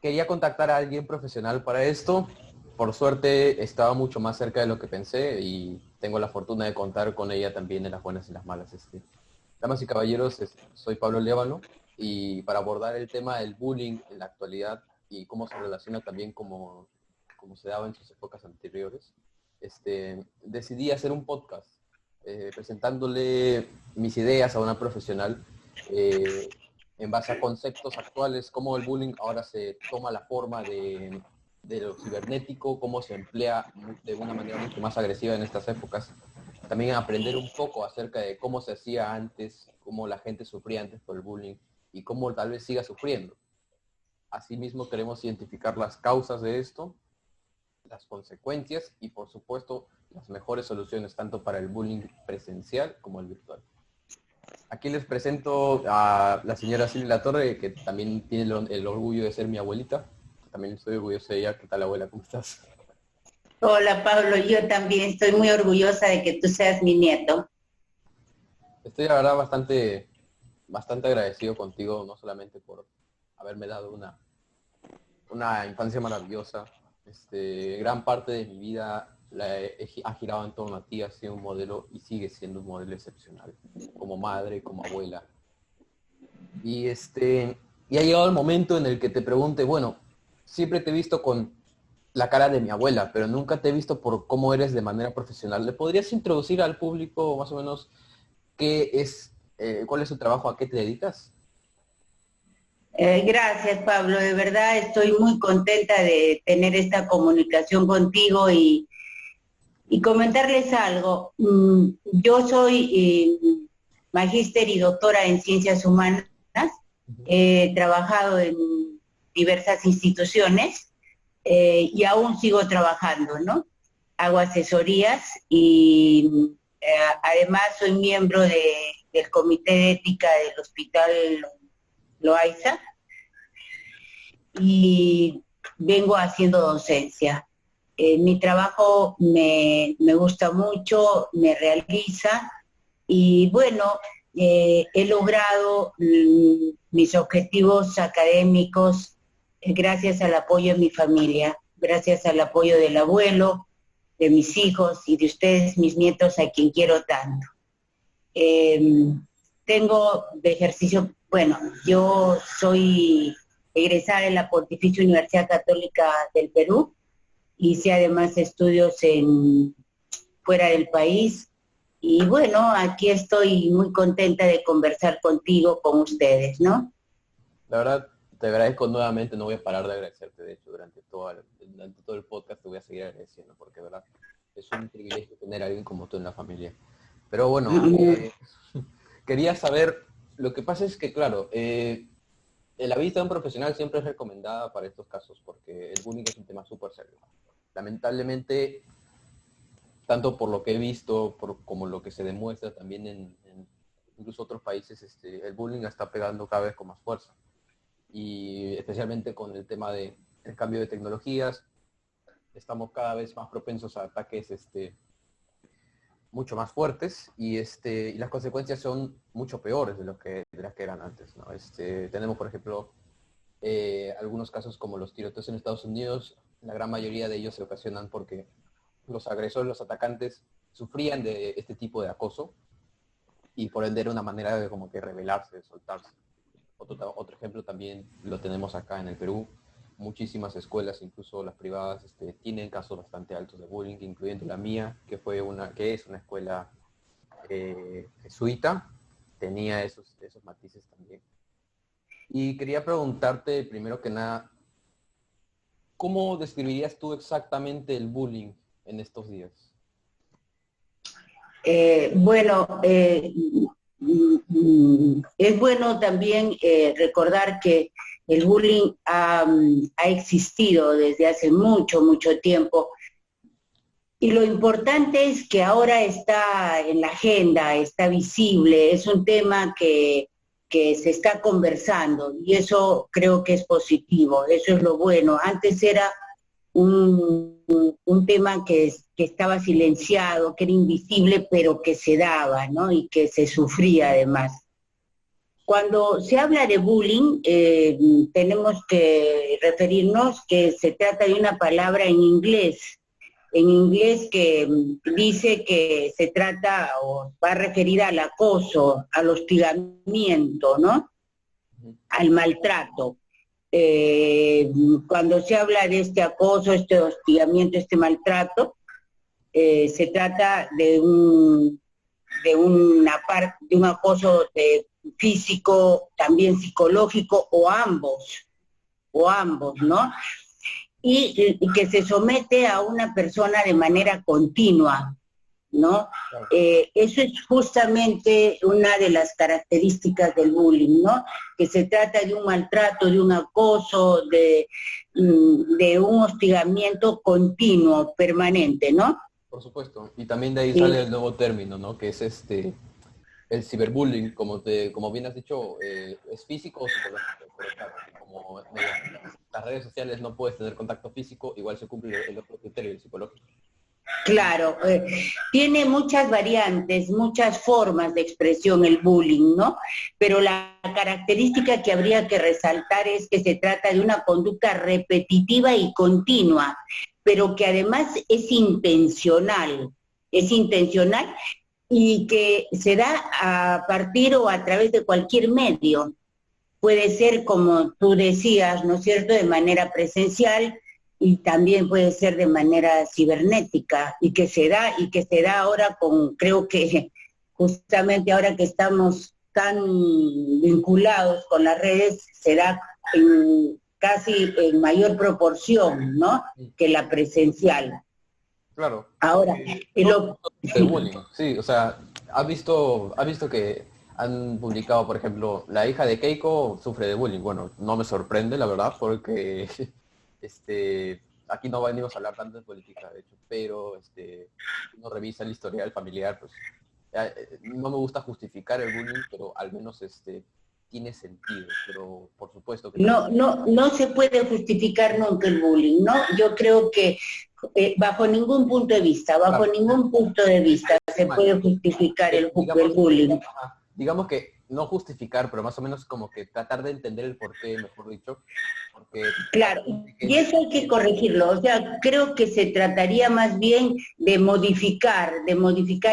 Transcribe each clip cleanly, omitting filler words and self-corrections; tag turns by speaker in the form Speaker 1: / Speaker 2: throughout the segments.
Speaker 1: quería contactar a alguien profesional para esto. Por suerte estaba mucho más cerca de lo que pensé y tengo la fortuna de contar con ella también en las buenas y las malas. Damas y caballeros, soy Pablo Lévano y para abordar el tema del bullying en la actualidad y cómo se relaciona también como se daba en sus épocas anteriores, decidí hacer un podcast presentándole mis ideas a una profesional eh, en base a conceptos actuales, cómo el bullying ahora se toma la forma de lo cibernético, cómo se emplea de una manera mucho más agresiva en estas épocas. También aprender un poco acerca de cómo se hacía antes, cómo la gente sufría antes por el bullying y cómo tal vez siga sufriendo. Asimismo, queremos identificar las causas de esto, las consecuencias y, por supuesto, las mejores soluciones tanto para el bullying presencial como el virtual. Aquí les presento a la señora Silvia Latorre, que también tiene el orgullo de ser mi abuelita. También estoy orgulloso de ella. ¿Qué tal, abuela? ¿Cómo estás?
Speaker 2: Hola Pablo, yo también estoy muy orgullosa de que tú seas mi nieto.
Speaker 1: Estoy, la verdad, bastante agradecido contigo, no solamente por haberme dado una infancia maravillosa. Gran parte de mi vida ha girado en torno a ti, has sido un modelo y sigue siendo un modelo excepcional, como madre, como abuela. Y, y ha llegado el momento en el que te pregunte, bueno, siempre te he visto con la cara de mi abuela, pero nunca te he visto por cómo eres de manera profesional. ¿Le podrías introducir al público más o menos cuál es su trabajo, a qué te dedicas?
Speaker 2: Gracias Pablo, de verdad estoy muy contenta de tener esta comunicación contigo y comentarles algo. Yo soy magíster y doctora en ciencias humanas, he trabajado en diversas instituciones y aún sigo trabajando, ¿no? Hago asesorías y además soy miembro del Comité de Ética del Hospital Loaiza y vengo haciendo docencia. Mi trabajo me gusta mucho, me realiza y bueno, he logrado mis objetivos académicos gracias al apoyo de mi familia, gracias al apoyo del abuelo, de mis hijos y de ustedes, mis nietos, a quien quiero tanto. Eh, Tengo de ejercicio, bueno, yo soy egresada de la Pontificia Universidad Católica del Perú, hice además estudios fuera del país y bueno, aquí estoy muy contenta de conversar contigo, con ustedes, ¿no?
Speaker 1: La verdad, te agradezco nuevamente, no voy a parar de agradecerte, de hecho, durante todo el podcast te voy a seguir agradeciendo, porque, verdad, es un privilegio tener a alguien como tú en la familia. Pero bueno, quería saber, lo que pasa es que, claro, la visita de un profesional siempre es recomendada para estos casos, porque el bullying es un tema súper serio. Lamentablemente, tanto por lo que he visto, como lo que se demuestra también en incluso otros países, el bullying está pegando cada vez con más fuerza. Y especialmente con el tema del cambio de tecnologías, estamos cada vez más propensos a ataques mucho más fuertes y las consecuencias son mucho peores de las que eran antes, ¿no? Tenemos, por ejemplo, algunos casos como los tiroteos en Estados Unidos. La gran mayoría de ellos se ocasionan porque los agresores, los atacantes, sufrían de este tipo de acoso y por ende era una manera de como que rebelarse, de soltarse. Otro ejemplo también lo tenemos acá en el Perú. Muchísimas escuelas, incluso las privadas, tienen casos bastante altos de bullying, incluyendo la mía, que es una escuela jesuita, tenía esos matices también. Y quería preguntarte, primero que nada, ¿cómo describirías tú exactamente el bullying en estos días?
Speaker 2: Bueno, es bueno también recordar que el bullying ha existido desde hace mucho, mucho tiempo. Y lo importante es que ahora está en la agenda, está visible, es un tema que se está conversando y eso creo que es positivo, eso es lo bueno. Antes era un tema que estaba silenciado, que era invisible, pero que se daba, ¿no? Y que se sufría además. Cuando se habla de bullying, tenemos que referirnos que se trata de una palabra en inglés que dice que se trata o va referida al acoso, al hostigamiento, ¿no? Al maltrato. Cuando se habla de este acoso, este hostigamiento, este maltrato, se trata de un acoso físico, también psicológico, o ambos, ¿no? Y que se somete a una persona de manera continua, ¿no?
Speaker 1: Claro.
Speaker 2: Eso es justamente una de las características del bullying, ¿no? Que se trata de un maltrato, de un acoso, de un hostigamiento continuo, permanente, ¿no?
Speaker 1: Por supuesto. Y también de ahí sale el nuevo término, ¿no? Que es el ciberbullying, como bien has dicho, es físico o psicológico, pero claro, como mediante las redes sociales no puedes tener contacto físico, igual se cumple el otro criterio, el psicológico.
Speaker 2: Claro, tiene muchas variantes, muchas formas de expresión el bullying, ¿no? Pero la característica que habría que resaltar es que se trata de una conducta repetitiva y continua, pero que además es intencional y que se da a partir o a través de cualquier medio. Puede ser, como tú decías, ¿no es cierto?, de manera presencial, y también puede ser de manera cibernética, y que se da ahora creo que justamente ahora que estamos tan vinculados con las redes, se da casi en mayor proporción, ¿no?, que la presencial.
Speaker 1: Claro.
Speaker 2: Ahora,
Speaker 1: El bullying, sí, o sea, ¿has visto que han publicado, por ejemplo, la hija de Keiko sufre de bullying? Bueno, no me sorprende, la verdad, porque aquí no venimos a hablar tanto de política, de hecho, pero uno revisa el historial familiar, pues no me gusta justificar el bullying, pero al menos tiene sentido, pero por supuesto que también...
Speaker 2: no se puede justificar nunca el bullying, ¿no? Yo creo que bajo ningún punto de vista,
Speaker 1: Claro,
Speaker 2: se puede justificar el bullying.
Speaker 1: Digamos que no justificar, pero más o menos como que tratar de entender el porqué, mejor dicho, porque...
Speaker 2: Claro, y eso hay que corregirlo, o sea, creo que se trataría más bien de modificar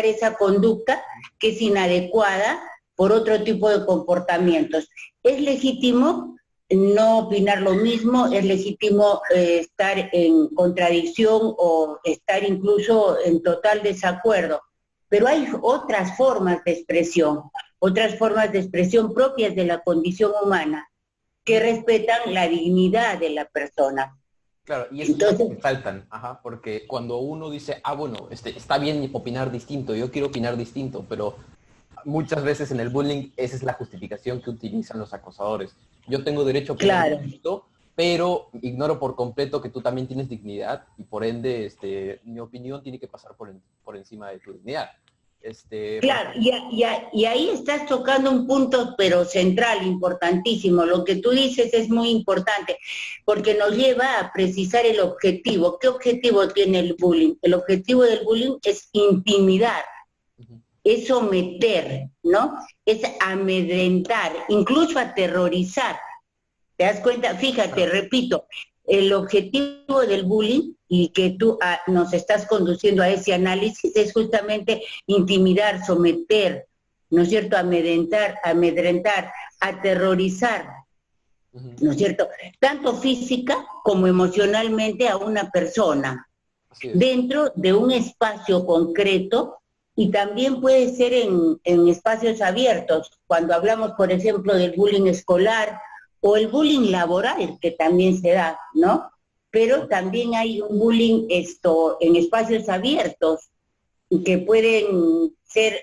Speaker 2: esa conducta que es inadecuada por otro tipo de comportamientos. Es legítimo no opinar lo mismo, es legítimo estar en contradicción o estar incluso en total desacuerdo, pero hay otras formas de expresión propias de la condición humana, que respetan la dignidad de la persona.
Speaker 1: Claro, y eso es lo que faltan, porque cuando uno dice, bueno, está bien opinar distinto, yo quiero opinar distinto, pero muchas veces en el bullying esa es la justificación que utilizan los acosadores. Yo tengo derecho a opinar distinto, pero ignoro por completo que tú también tienes dignidad y por ende mi opinión tiene que pasar por encima de tu dignidad.
Speaker 2: Claro, y ahí estás tocando un punto, pero central, importantísimo. Lo que tú dices es muy importante, porque nos lleva a precisar el objetivo. ¿Qué objetivo tiene el bullying? El objetivo del bullying es intimidar, es someter, ¿no? Es amedrentar, incluso aterrorizar. ¿Te das cuenta? Fíjate, repito, el objetivo del bullying, y que tú nos estás conduciendo a ese análisis, es justamente intimidar, someter, ¿no es cierto?, amedrentar, aterrorizar, ¿no es cierto?, tanto física como emocionalmente a una persona, dentro de un espacio concreto, y también puede ser en espacios abiertos, cuando hablamos, por ejemplo, del bullying escolar, o el bullying laboral, que también se da, ¿no? Pero también hay un bullying en espacios abiertos, que pueden ser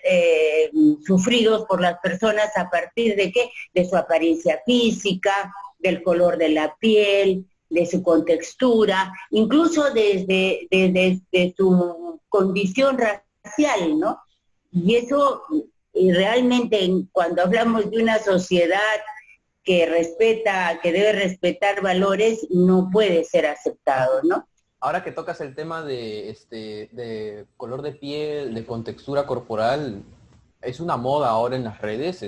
Speaker 2: sufridos por las personas a partir de ¿qué? De su apariencia física, del color de la piel, de su contextura, incluso desde su condición racial, ¿no? Y eso realmente, cuando hablamos de una sociedad que debe respetar valores, no puede ser aceptado, ¿no?
Speaker 1: Ahora que tocas el tema de color de piel, de contextura corporal, es una moda ahora en las redes,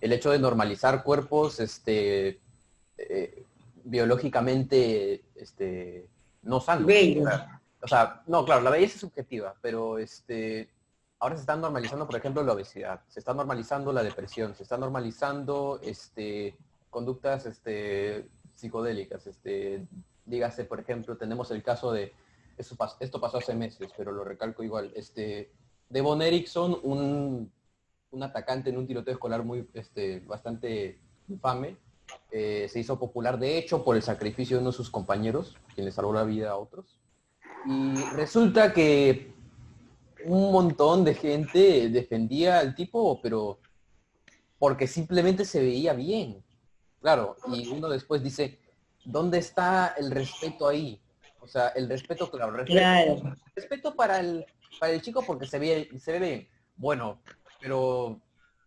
Speaker 1: el hecho de normalizar cuerpos biológicamente no sanos.
Speaker 2: Bello.
Speaker 1: O sea, no, claro, la belleza es subjetiva, pero ahora se está normalizando, por ejemplo, la obesidad, se está normalizando la depresión, se está normalizando conductas psicodélicas. Dígase, por ejemplo, tenemos el caso de, esto pasó hace meses, pero lo recalco igual, Devon Erickson, un atacante en un tiroteo escolar bastante infame, se hizo popular, de hecho, por el sacrificio de uno de sus compañeros, quien le salvó la vida a otros. Y resulta que un montón de gente defendía al tipo, pero porque simplemente se veía bien. Claro, y uno después dice, ¿dónde está el respeto ahí? O sea, el respeto, claro, respeto para el chico porque se ve bien. Bueno, pero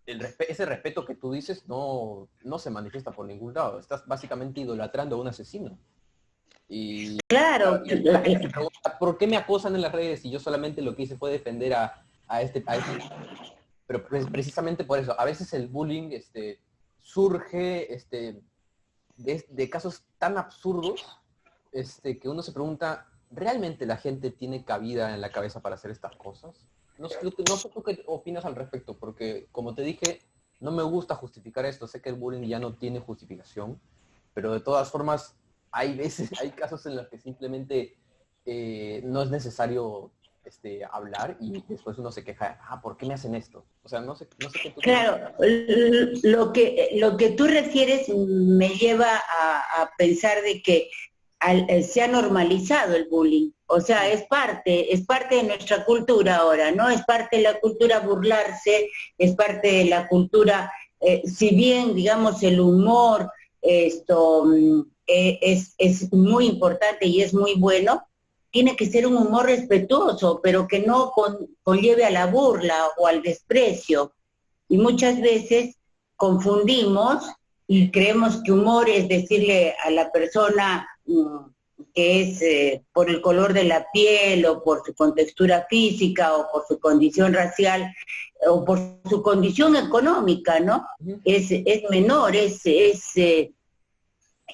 Speaker 1: ese respeto que tú dices no se manifiesta por ningún lado. Estás básicamente idolatrando a un asesino. Y
Speaker 2: Claro.
Speaker 1: la gente se pregunta, ¿por qué me acosan en las redes? Y yo solamente lo que hice fue defender a este. Pero precisamente por eso, a veces el bullying surge de casos tan absurdos que uno se pregunta, ¿realmente la gente tiene cabida en la cabeza para hacer estas cosas? No sé tú qué opinas al respecto, porque como te dije, no me gusta justificar esto, sé que el bullying ya no tiene justificación, pero de todas formas hay casos en los que simplemente no es necesario hablar y después uno se queja, ¿por qué me hacen esto? O sea, no sé qué tú
Speaker 2: Claro, lo que tú refieres me lleva a pensar de que se ha normalizado el bullying, o sea, es parte de nuestra cultura ahora, ¿no? Es parte de la cultura burlarse, es parte de la cultura, si bien, digamos, el humor, es muy importante y es muy bueno, tiene que ser un humor respetuoso, pero que no conlleve a la burla o al desprecio. Y muchas veces confundimos y creemos que humor es decirle a la persona que es por el color de la piel o por su contextura física o por su condición racial o por su condición económica, ¿no? Es menor,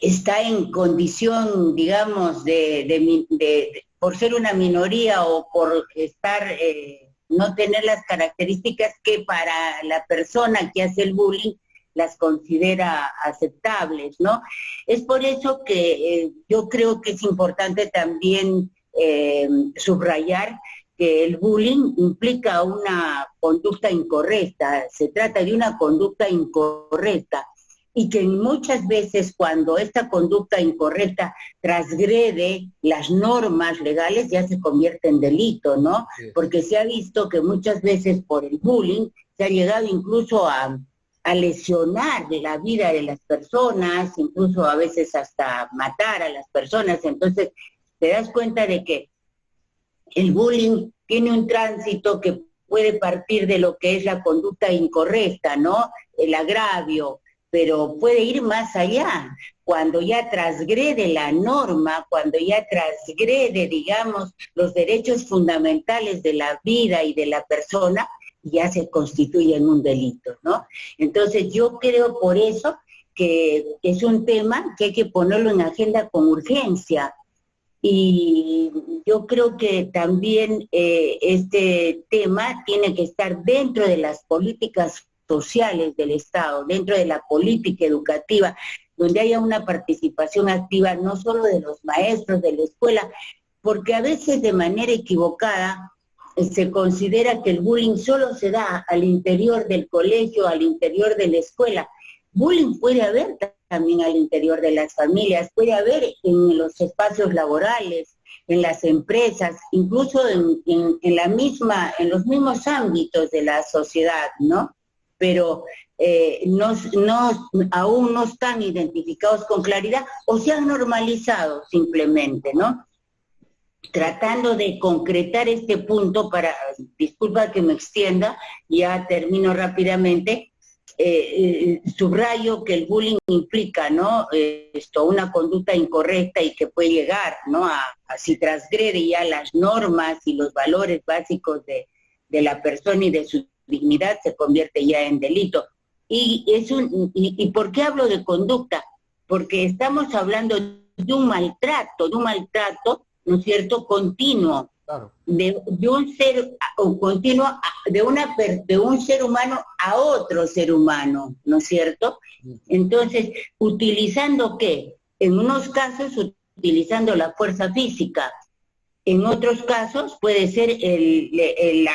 Speaker 2: está en condición, digamos, por ser una minoría o por estar, no tener las características que para la persona que hace el bullying las considera aceptables, ¿no? Es por eso que yo creo que es importante también subrayar que el bullying implica una conducta incorrecta, se trata de una conducta incorrecta, y que muchas veces cuando esta conducta incorrecta transgrede las normas legales ya se convierte en delito, ¿no? Sí. Porque se ha visto que muchas veces por el bullying se ha llegado incluso a lesionar la vida de las personas, incluso a veces hasta matar a las personas. Entonces te das cuenta de que el bullying tiene un tránsito que puede partir de lo que es la conducta incorrecta, ¿no? El agravio, pero puede ir más allá, cuando ya transgrede la norma, cuando ya transgrede, digamos, los derechos fundamentales de la vida y de la persona, ya se constituye en un delito, ¿no? Entonces yo creo por eso que es un tema que hay que ponerlo en agenda con urgencia, y yo creo que también este tema tiene que estar dentro de las políticas sociales del Estado, dentro de la política educativa, donde haya una participación activa no solo de los maestros de la escuela, porque a veces de manera equivocada se considera que el bullying solo se da al interior del colegio, al interior de la escuela. Bullying puede haber también al interior de las familias, puede haber en los espacios laborales, en las empresas, incluso en los mismos ámbitos de la sociedad, ¿no? Pero aún no están identificados con claridad o se han normalizado simplemente, ¿no? Tratando de concretar este punto disculpa que me extienda, ya termino rápidamente, subrayo que el bullying implica, ¿no? Una conducta incorrecta y que puede llegar, ¿no? Si transgrede ya las normas y los valores básicos de la persona y de su dignidad, se convierte ya en delito. ¿Y por qué hablo de conducta? Porque estamos hablando de un maltrato, ¿no es cierto?, continuo,
Speaker 1: Claro.
Speaker 2: de un ser continuo, de un ser humano a otro ser humano, ¿no es cierto? Entonces, ¿utilizando qué? En unos casos, utilizando la fuerza física. En otros casos puede ser el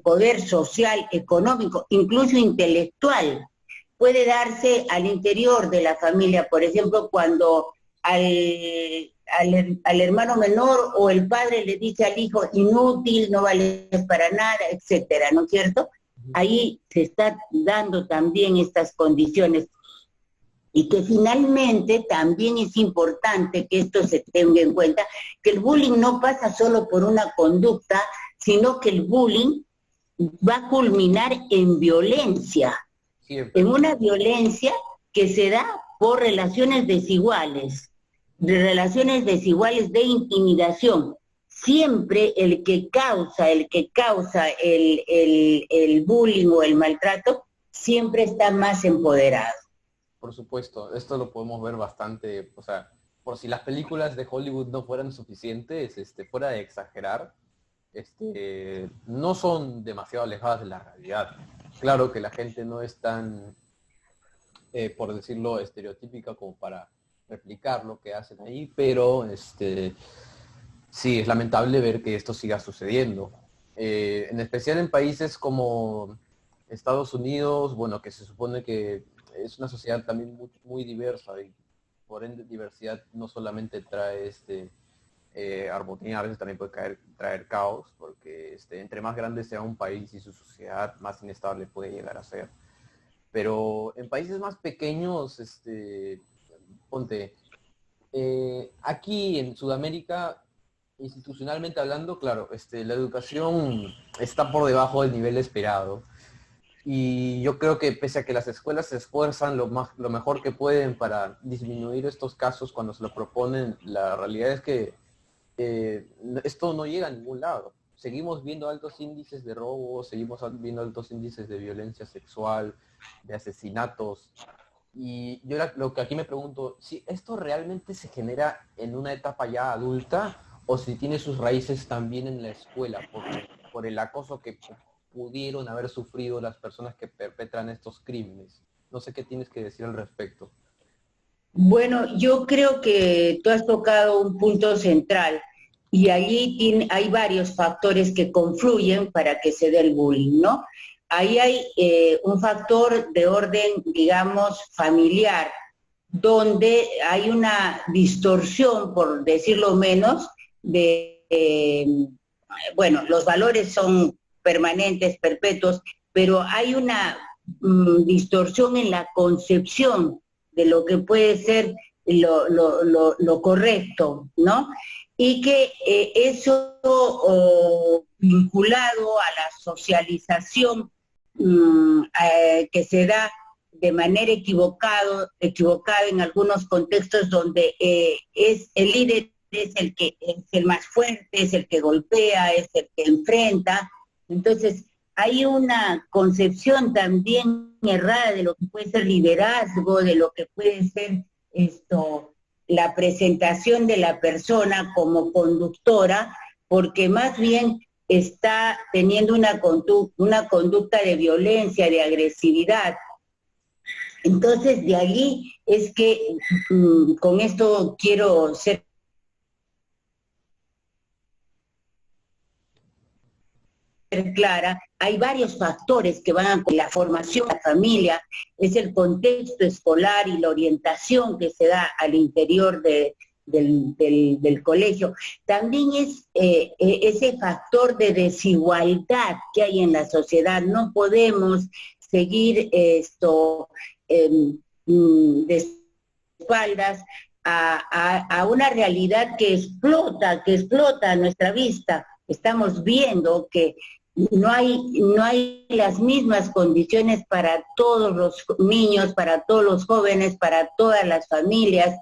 Speaker 2: poder social, económico, incluso intelectual. Puede darse al interior de la familia, por ejemplo, cuando al hermano menor o el padre le dice al hijo inútil, no vales para nada, etcétera, ¿no es cierto? Ahí se está dando también estas condiciones. Y que finalmente también es importante que esto se tenga en cuenta, que el bullying no pasa solo por una conducta, sino que el bullying va a culminar en violencia,
Speaker 1: Siempre.
Speaker 2: en una violencia que se da por relaciones desiguales de intimidación. Siempre el que causa el bullying o el maltrato, siempre está más empoderado.
Speaker 1: Por supuesto, esto lo podemos ver bastante, o sea, por si las películas de Hollywood no fueran suficientes, fuera de exagerar, no son demasiado alejadas de la realidad. Claro que la gente no es tan, por decirlo, estereotípica como para replicar lo que hacen ahí, pero sí, es lamentable ver que esto siga sucediendo. En especial en países como Estados Unidos, bueno, que se supone que es una sociedad también muy, muy diversa y por ende diversidad no solamente trae armonía, a veces también puede traer caos, porque entre más grande sea un país y su sociedad, más inestable puede llegar a ser. Pero en países más pequeños, ponte, aquí en Sudamérica, institucionalmente hablando, claro, la educación está por debajo del nivel esperado. Y yo creo que pese a que las escuelas se esfuerzan lo mejor que pueden para disminuir estos casos cuando se lo proponen, la realidad es que esto no llega a ningún lado. Seguimos viendo altos índices de robo, seguimos viendo altos índices de violencia sexual, de asesinatos. Y yo lo que aquí me pregunto, si esto realmente se genera en una etapa ya adulta o si tiene sus raíces también en la escuela, por el acoso que pudieron haber sufrido las personas que perpetran estos crímenes. No sé qué tienes que decir al respecto.
Speaker 2: Bueno, yo creo que tú has tocado un punto central y allí hay varios factores que confluyen para que se dé el bullying, ¿no? Ahí hay un factor de orden, digamos, familiar, donde hay una distorsión, por decirlo menos, bueno, los valores son permanentes, perpetuos, pero hay una distorsión en la concepción de lo que puede ser lo correcto, ¿no? Y que eso vinculado a la socialización que se da de manera equivocada en algunos contextos donde es el líder es el más fuerte, es el que golpea, es el que enfrenta. Entonces, hay una concepción también errada de lo que puede ser liderazgo, de lo que puede ser la presentación de la persona como conductora, porque más bien está teniendo una conducta de violencia, de agresividad. Entonces, de allí es que con esto quiero ser clara, hay varios factores que van a la formación de la familia, es el contexto escolar y la orientación que se da al interior del colegio. También es ese factor de desigualdad que hay en la sociedad. No podemos seguir de espaldas a una realidad que explota a nuestra vista. Estamos viendo que no hay las mismas condiciones para todos los niños, para todos los jóvenes, para todas las familias,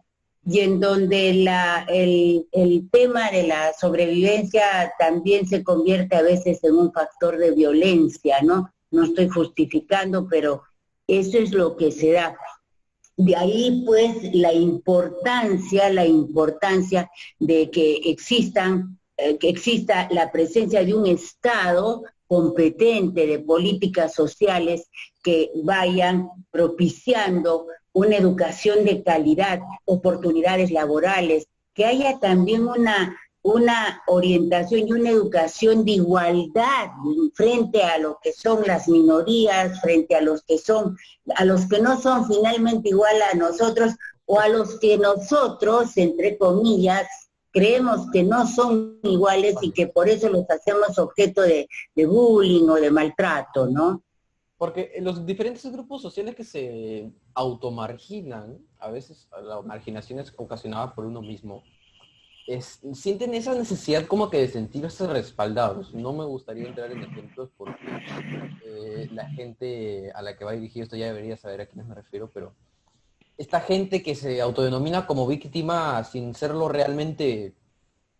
Speaker 2: y en donde el tema de la sobrevivencia también se convierte a veces en un factor de violencia, ¿no? No estoy justificando, pero Eso es lo que se da. De ahí, pues, la importancia de que exista la presencia de un Estado competente de políticas sociales que vayan propiciando una educación de calidad, oportunidades laborales, que haya también una orientación y una educación de igualdad frente a lo que son las minorías, frente a los que no son finalmente igual a nosotros, o a los que nosotros, entre comillas, creemos que no son iguales y que por eso los hacemos objeto de bullying o de maltrato, ¿no?
Speaker 1: Porque los diferentes grupos sociales que se automarginan, a veces la marginación es ocasionada por uno mismo, sienten esa necesidad como que de sentirse respaldados. No me gustaría entrar en ejemplos porque la gente a la que va dirigido esto ya debería saber a quiénes me refiero, pero esta gente que se autodenomina como víctima sin serlo realmente,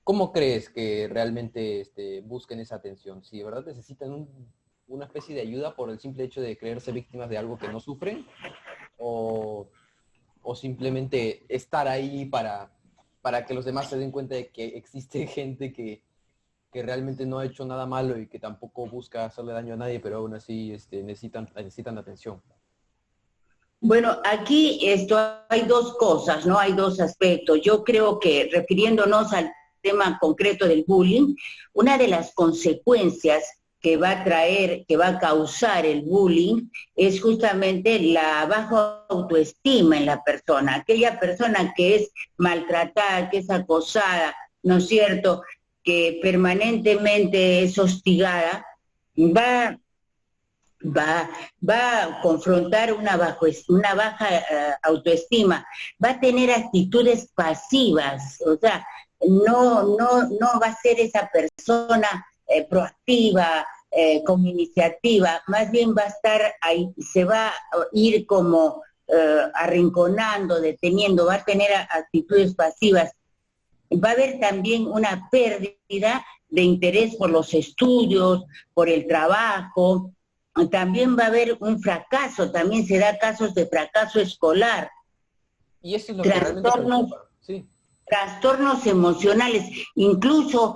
Speaker 1: ¿cómo crees que realmente busquen esa atención? Si de verdad necesitan una especie de ayuda por el simple hecho de creerse víctimas de algo que no sufren, o simplemente estar ahí para que los demás se den cuenta de que existe gente que realmente no ha hecho nada malo y que tampoco busca hacerle daño a nadie, pero aún así necesitan atención.
Speaker 2: Bueno, aquí hay dos cosas, ¿no? Hay dos aspectos. Yo creo que, refiriéndonos al tema concreto del bullying, una de las consecuencias que va a causar el bullying es justamente la baja autoestima en la persona. Aquella persona que es maltratada, que es acosada, ¿no es cierto?, que permanentemente es hostigada, va a confrontar una baja autoestima, va a tener actitudes pasivas, o sea, no va a ser esa persona proactiva, con iniciativa, más bien va a estar ahí, se va a ir como arrinconando, deteniendo, va a tener actitudes pasivas. Va a haber también una pérdida de interés por los estudios, por el trabajo. También va a haber un fracaso, también se da casos de fracaso escolar.
Speaker 1: Y eso es lo que realmente preocupa. Sí.
Speaker 2: Trastornos emocionales. Incluso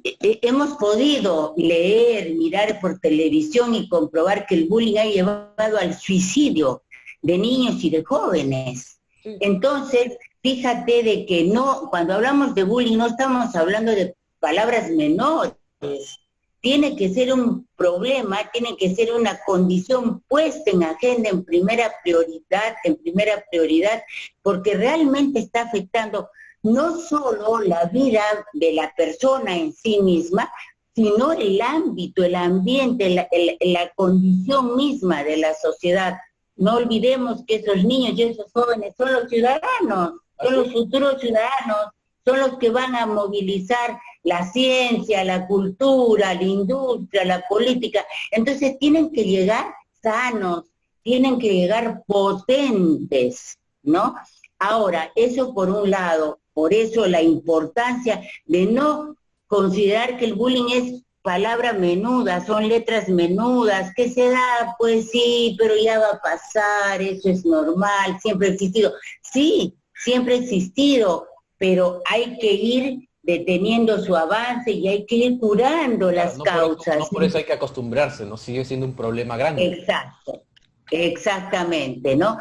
Speaker 2: hemos podido leer, mirar por televisión y comprobar que el bullying ha llevado al suicidio de niños y de jóvenes. Sí. Entonces, fíjate de que cuando hablamos de bullying no estamos hablando de palabras menores. Tiene que ser un problema, tiene que ser una condición puesta en agenda en primera prioridad, porque realmente está afectando no solo la vida de la persona en sí misma, sino el ámbito, el ambiente, la condición misma de la sociedad. No olvidemos que esos niños y esos jóvenes son los ciudadanos, son los futuros ciudadanos, son los que van a movilizar la ciencia, la cultura, la industria, la política. Entonces tienen que llegar sanos, tienen que llegar potentes, ¿no? Ahora, eso por un lado, por eso la importancia de no considerar que el bullying es palabra menuda, son letras menudas, ¿qué se da? Pues sí, pero ya va a pasar, eso es normal, siempre ha existido. Sí, siempre ha existido, pero hay que ir deteniendo su avance y hay que ir curando las causas.
Speaker 1: No por eso hay que acostumbrarse, ¿no? Sigue siendo un problema grande.
Speaker 2: Exacto, exactamente, ¿no?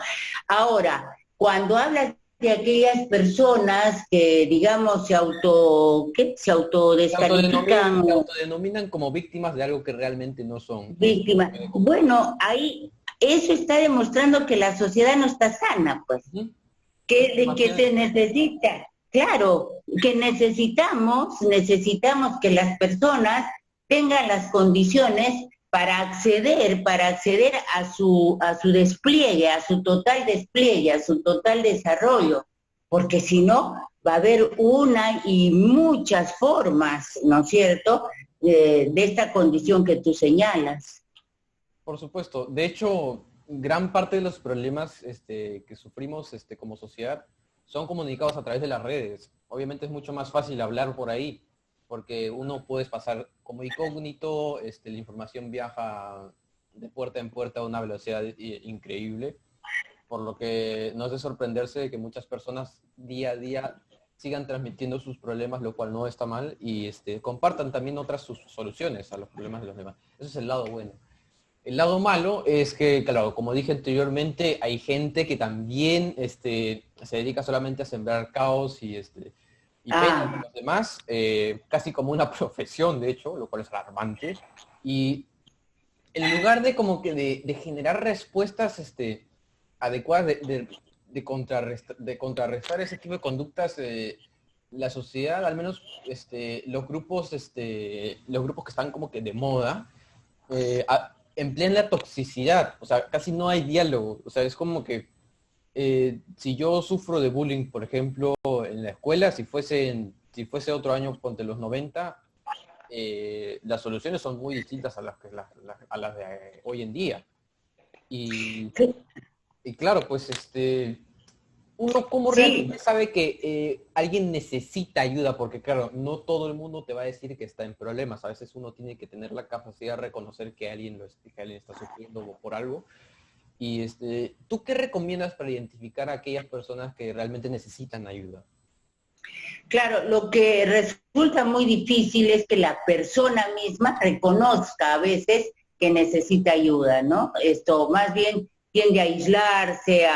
Speaker 2: Ahora, cuando hablas de aquellas personas que, digamos, se autodescalifican.
Speaker 1: Se autodenominan como víctimas de algo que realmente no son.
Speaker 2: Víctimas. Bueno, ahí eso está demostrando que la sociedad no está sana, pues. Que se necesita, claro, que necesitamos que las personas tengan las condiciones para acceder a su despliegue, a su total despliegue, a su total desarrollo, porque si no, va a haber una y muchas formas, ¿no es cierto?, de esta condición que tú señalas.
Speaker 1: Por supuesto. De hecho, gran parte de los problemas que sufrimos como sociedad son comunicados a través de las redes. Obviamente es mucho más fácil hablar por ahí, porque uno puede pasar como incógnito, la información viaja de puerta en puerta a una velocidad increíble, por lo que no es de sorprenderse de que muchas personas día a día sigan transmitiendo sus problemas, lo cual no está mal, y compartan también otras sus soluciones a los problemas de los demás. Eso es el lado bueno. El lado malo es que, claro, como dije anteriormente, hay gente que también se dedica solamente a sembrar caos y pena a los demás, casi como una profesión, de hecho, lo cual es alarmante. Y en lugar de como que de generar respuestas adecuadas de contrarrestar ese tipo de conductas, la sociedad, al menos los grupos que están como que de moda, emplean la toxicidad, o sea, casi no hay diálogo, o sea, es como que si yo sufro de bullying, por ejemplo, en la escuela, si fuese otro año, ponte los 90, las soluciones son muy distintas a a las de hoy en día. Y, y claro, pues uno como realmente sabe que alguien necesita ayuda, porque claro, no todo el mundo te va a decir que está en problemas. A veces uno tiene que tener la capacidad de reconocer que alguien está sufriendo por algo. Y ¿tú qué recomiendas para identificar a aquellas personas que realmente necesitan ayuda?
Speaker 2: Claro, lo que resulta muy difícil es que la persona misma reconozca a veces que necesita ayuda, ¿no? Esto más bien tiende a aislarse,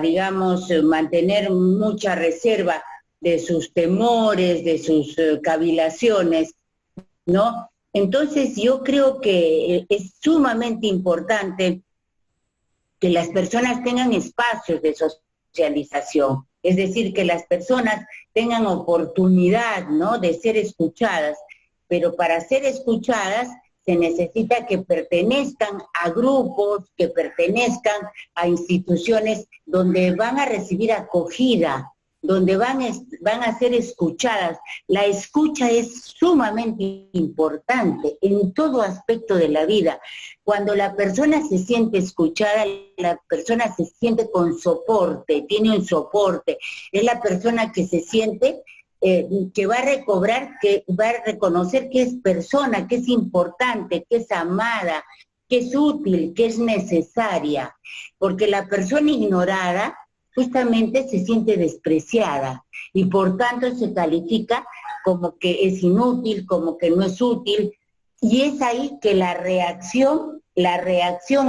Speaker 2: digamos, mantener mucha reserva de sus temores, de sus cavilaciones, ¿no? Entonces yo creo que es sumamente importante que las personas tengan espacios de socialización, es decir, que las personas tengan oportunidad, ¿no?, de ser escuchadas, pero para ser escuchadas se necesita que pertenezcan a grupos, que pertenezcan a instituciones donde van a recibir acogida, donde van a ser escuchadas. La escucha es sumamente importante en todo aspecto de la vida. Cuando la persona se siente escuchada, la persona se siente con soporte, tiene un soporte. Es la persona que se siente que va a recobrar, que va a reconocer que es persona, que es importante, que es amada, que es útil, que es necesaria. Porque la persona ignorada justamente se siente despreciada y por tanto se califica como que es inútil, como que no es útil, y es ahí que la reacción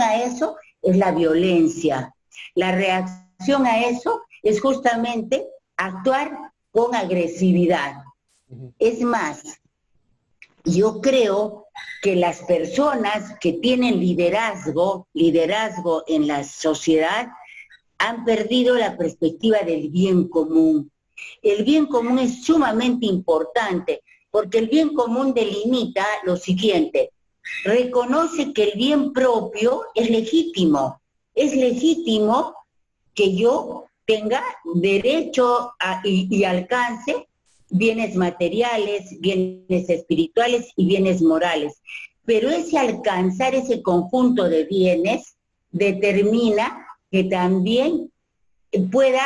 Speaker 2: a eso es la violencia. La reacción a eso es justamente actuar con agresividad. Es más, yo creo que las personas que tienen liderazgo en la sociedad, han perdido la perspectiva del bien común. El bien común es sumamente importante, porque el bien común delimita lo siguiente: reconoce que el bien propio es legítimo que yo tenga derecho y alcance bienes materiales, bienes espirituales y bienes morales, pero ese alcanzar ese conjunto de bienes determina que también pueda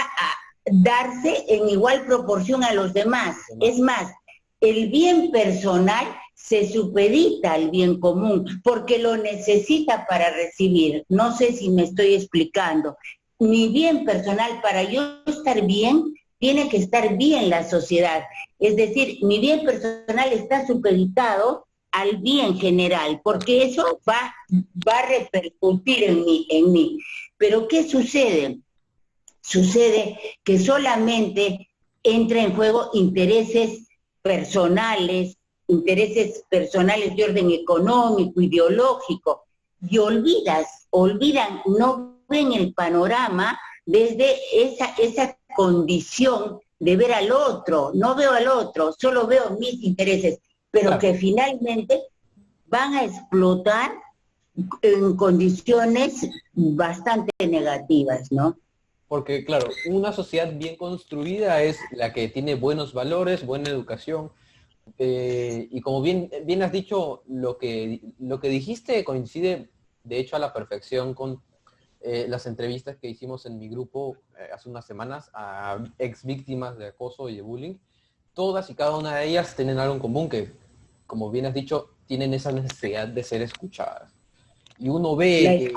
Speaker 2: darse en igual proporción a los demás. Es más, el bien personal se supedita al bien común, porque lo necesita para recibir. No sé si me estoy explicando. Mi bien personal, para yo estar bien, tiene que estar bien la sociedad. Es decir, mi bien personal está supeditado al bien general, porque eso va a repercutir en mí. Pero ¿qué sucede? Sucede que solamente entra en juego intereses personales de orden económico, ideológico, y olvidan, no ven el panorama desde esa condición de ver al otro. No veo al otro, solo veo mis intereses, pero claro, que finalmente van a explotar en condiciones bastante negativas, ¿no?
Speaker 1: Porque, claro, una sociedad bien construida es la que tiene buenos valores, buena educación, y como bien has dicho, lo que dijiste coincide, de hecho, a la perfección con las entrevistas que hicimos en mi grupo hace unas semanas a ex víctimas de acoso y de bullying. Todas y cada una de ellas tienen algo en común, que, como bien has dicho, tienen esa necesidad de ser escuchadas. y uno ve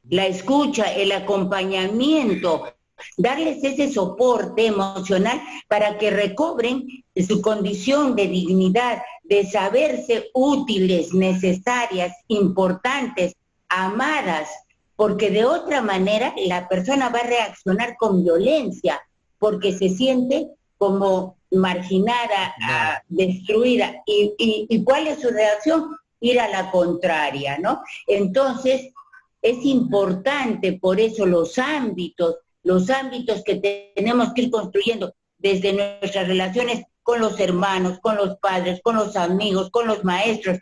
Speaker 2: la escucha, el acompañamiento, darles ese soporte emocional para que recobren su condición de dignidad, de saberse útiles, necesarias, importantes, amadas, porque de otra manera la persona va a reaccionar con violencia, porque se siente como marginada, destruida. ¿Y cuál es su reacción? Ir a la contraria, ¿no? Entonces, es importante por eso los ámbitos que tenemos que ir construyendo desde nuestras relaciones con los hermanos, con los padres, con los amigos, con los maestros,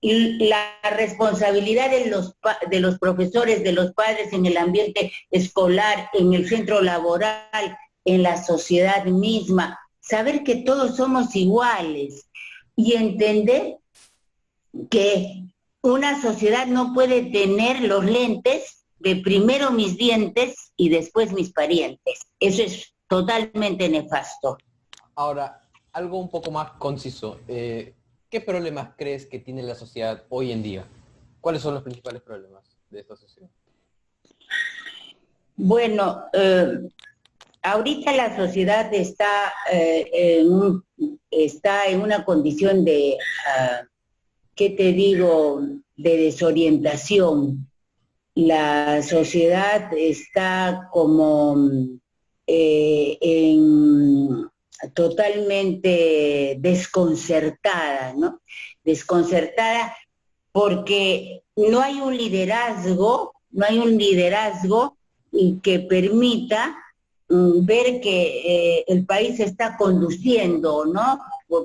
Speaker 2: y la responsabilidad de los profesores, de los padres en el ambiente escolar, en el centro laboral, en la sociedad misma, saber que todos somos iguales y entender que una sociedad no puede tener los lentes de primero mis dientes y después mis parientes. Eso es totalmente nefasto.
Speaker 1: Ahora, algo un poco más conciso. ¿Qué problemas crees que tiene la sociedad hoy en día? ¿Cuáles son los principales problemas de esta sociedad?
Speaker 2: Bueno, ahorita la sociedad está en una condición de, ¿qué te digo?, de desorientación. La sociedad está como totalmente desconcertada, ¿no? Desconcertada porque no hay un liderazgo que permita ver que el país se está conduciendo, ¿no?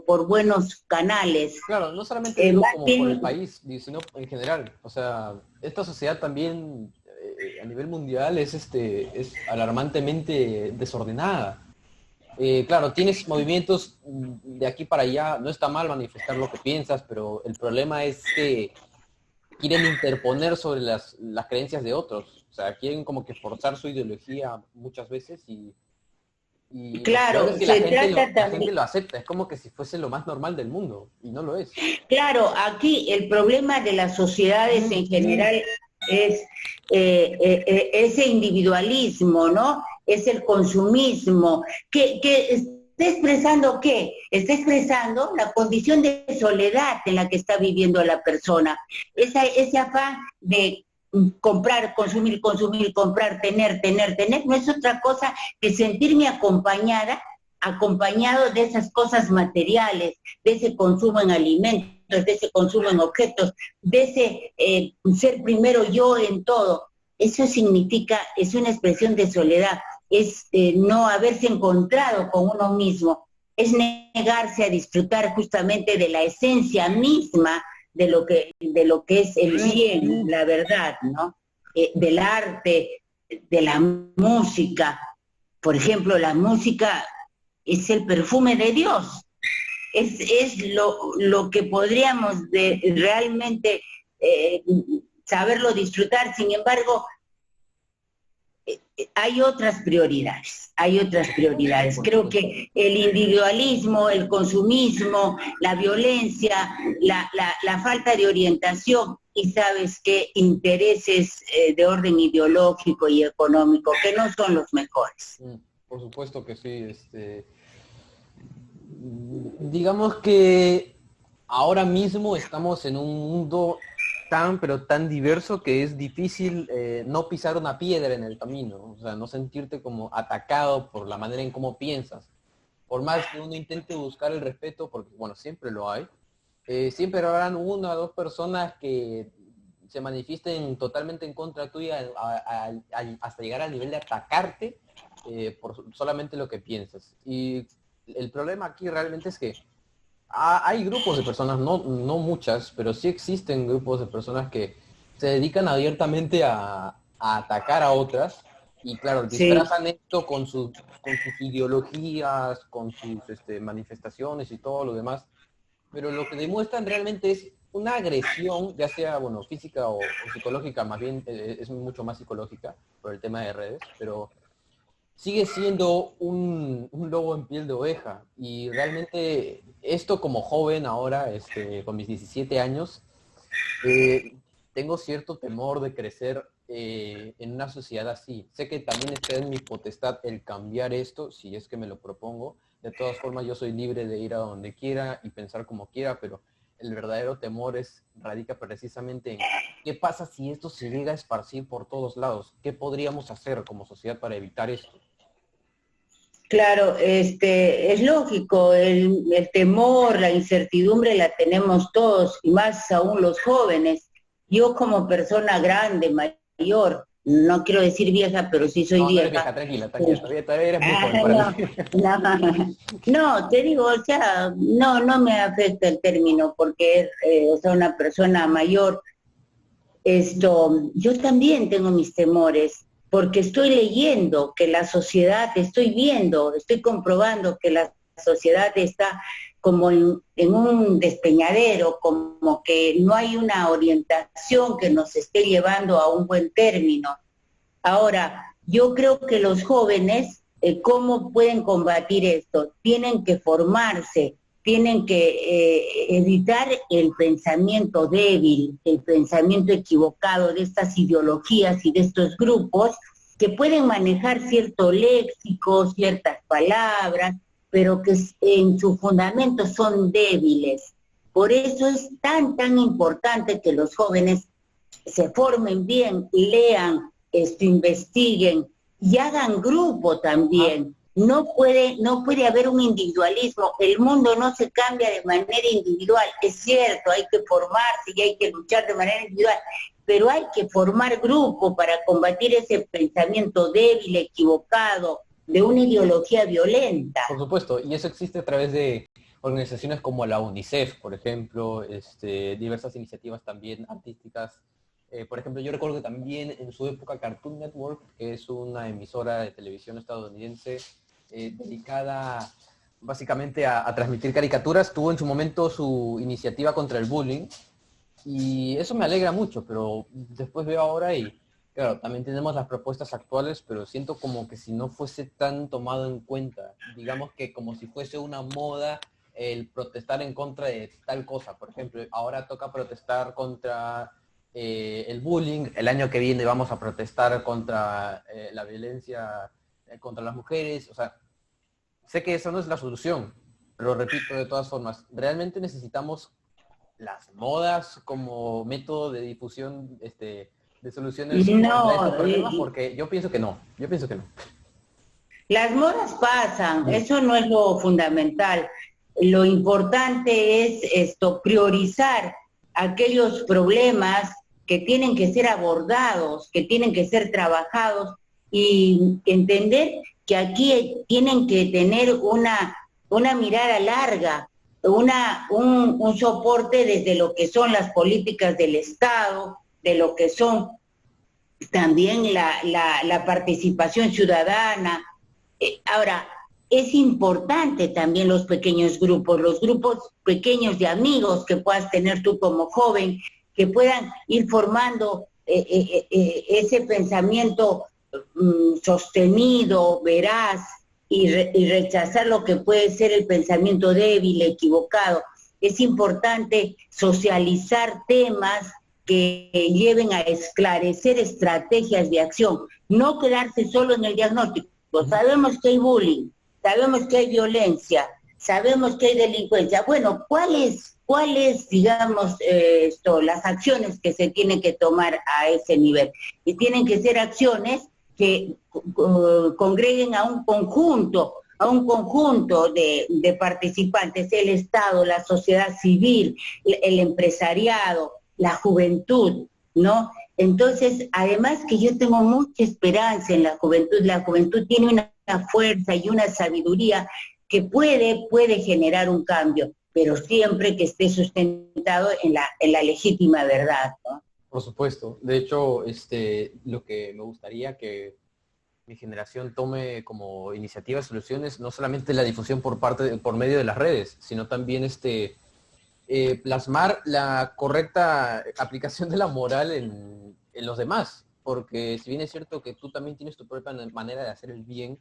Speaker 2: Por buenos canales.
Speaker 1: Claro, no solamente digo como por el país, sino en general. O sea, esta sociedad también a nivel mundial es alarmantemente desordenada. Claro, tienes movimientos de aquí para allá, no está mal manifestar lo que piensas, pero el problema es que quieren interponer sobre las creencias de otros. O sea, quieren como que forzar su ideología muchas veces y
Speaker 2: claro,
Speaker 1: es que la gente lo acepta, es como que si fuese lo más normal del mundo, y no lo es.
Speaker 2: Claro, aquí el problema de las sociedades en general es ese individualismo, ¿no? Es el consumismo, que está expresando ¿qué? Está expresando la condición de soledad en la que está viviendo la persona, ese afán de comprar, consumir, comprar, tener, no es otra cosa que sentirme acompañado de esas cosas materiales, de ese consumo en alimentos, de ese consumo en objetos, de ese ser primero yo en todo. Eso significa, es una expresión de soledad, es no haberse encontrado con uno mismo, es negarse a disfrutar justamente de la esencia misma de lo que es el bien, la verdad, ¿no? Del arte, de la música. Por ejemplo, la música es el perfume de Dios, es lo que podríamos realmente saberlo disfrutar. Sin embargo, hay otras prioridades. Creo que el individualismo, el consumismo, la violencia, la falta de orientación y, ¿sabes qué?, intereses de orden ideológico y económico, que no son los mejores.
Speaker 1: Por supuesto que sí. Digamos que ahora mismo estamos en un mundo pero tan diverso que es difícil no pisar una piedra en el camino, o sea, no sentirte como atacado por la manera en cómo piensas. Por más que uno intente buscar el respeto, porque bueno, siempre lo hay, siempre habrán una o dos personas que se manifiesten totalmente en contra tuya hasta llegar al nivel de atacarte por solamente lo que piensas. Y el problema aquí realmente es que hay grupos de personas, no muchas, pero sí existen grupos de personas que se dedican abiertamente a atacar a otras y claro, disfrazan esto con sus ideologías, con sus manifestaciones y todo lo demás, pero lo que demuestran realmente es una agresión, ya sea bueno física o psicológica, más bien es mucho más psicológica por el tema de redes, pero sigue siendo un lobo en piel de oveja. Y realmente esto como joven ahora, con mis 17 años, tengo cierto temor de crecer en una sociedad así. Sé que también está en mi potestad el cambiar esto, si es que me lo propongo. De todas formas, yo soy libre de ir a donde quiera y pensar como quiera, pero el verdadero temor radica precisamente en qué pasa si esto se llega a esparcir por todos lados. ¿Qué podríamos hacer como sociedad para evitar esto?
Speaker 2: Claro, es lógico, el temor, la incertidumbre la tenemos todos, y más aún los jóvenes. Yo como persona grande, mayor, no quiero decir vieja, pero sí soy
Speaker 1: No, no eres
Speaker 2: vieja.
Speaker 1: vieja, tranquila, tranquila, todavía eres muy joven para
Speaker 2: No,
Speaker 1: mí.
Speaker 2: no, te digo, o sea, no me afecta el término porque o sea, una persona mayor. Yo también tengo mis temores, porque estoy leyendo que la sociedad, estoy viendo, estoy comprobando que la sociedad está como en un despeñadero, como que no hay una orientación que nos esté llevando a un buen término. Ahora, yo creo que los jóvenes, ¿cómo pueden combatir esto? Tienen que formarse, tienen que evitar el pensamiento débil, el pensamiento equivocado de estas ideologías y de estos grupos que pueden manejar cierto léxico, ciertas palabras, pero que en su fundamento son débiles. Por eso es tan importante que los jóvenes se formen bien, lean, investiguen y hagan grupo también. No puede haber un individualismo. El mundo no se cambia de manera individual. Es cierto, hay que formarse y hay que luchar de manera individual, pero hay que formar grupo para combatir ese pensamiento débil, equivocado, de una ideología violenta.
Speaker 1: Por supuesto, y eso existe a través de organizaciones como la UNICEF, por ejemplo, diversas iniciativas también artísticas. Por ejemplo, yo recuerdo que también en su época Cartoon Network, que es una emisora de televisión estadounidense dedicada básicamente a transmitir caricaturas, tuvo en su momento su iniciativa contra el bullying, y eso me alegra mucho, pero después veo ahora y claro, también tenemos las propuestas actuales, pero siento como que si no fuese tan tomado en cuenta, digamos que como si fuese una moda el protestar en contra de tal cosa. Por ejemplo, ahora toca protestar contra el bullying, el año que viene vamos a protestar contra la violencia contra las mujeres. O sea, sé que esa no es la solución, pero repito de todas formas, realmente necesitamos las modas como método de difusión de soluciones contra estos
Speaker 2: No,
Speaker 1: problemas, porque yo pienso que no.
Speaker 2: las modas pasan, eso no es lo fundamental. Lo importante es priorizar aquellos problemas que tienen que ser abordados, que tienen que ser trabajados y entender que aquí tienen que tener una mirada larga, un soporte desde lo que son las políticas del Estado, de lo que son también la participación ciudadana. Ahora, es importante también los grupos pequeños de amigos que puedas tener tú como joven, que puedan ir formando ese pensamiento sostenido, veraz, y rechazar lo que puede ser el pensamiento débil, equivocado. Es importante socializar temas que lleven a esclarecer estrategias de acción, no quedarse solo en el diagnóstico. Sabemos que hay bullying, sabemos que hay violencia, sabemos que hay delincuencia. Bueno, ¿cuáles, digamos, las acciones que se tienen que tomar a ese nivel? Y tienen que ser acciones que congreguen a un conjunto de participantes, el Estado, la sociedad civil, el empresariado, la juventud, ¿no? Entonces, además que yo tengo mucha esperanza en la juventud tiene una fuerza y una sabiduría que puede generar un cambio, pero siempre que esté sustentado en la legítima verdad, ¿no?
Speaker 1: Por supuesto. De hecho, lo que me gustaría que mi generación tome como iniciativa, soluciones, no solamente la difusión por medio de las redes, sino también plasmar la correcta aplicación de la moral en los demás, porque si bien es cierto que tú también tienes tu propia manera de hacer el bien,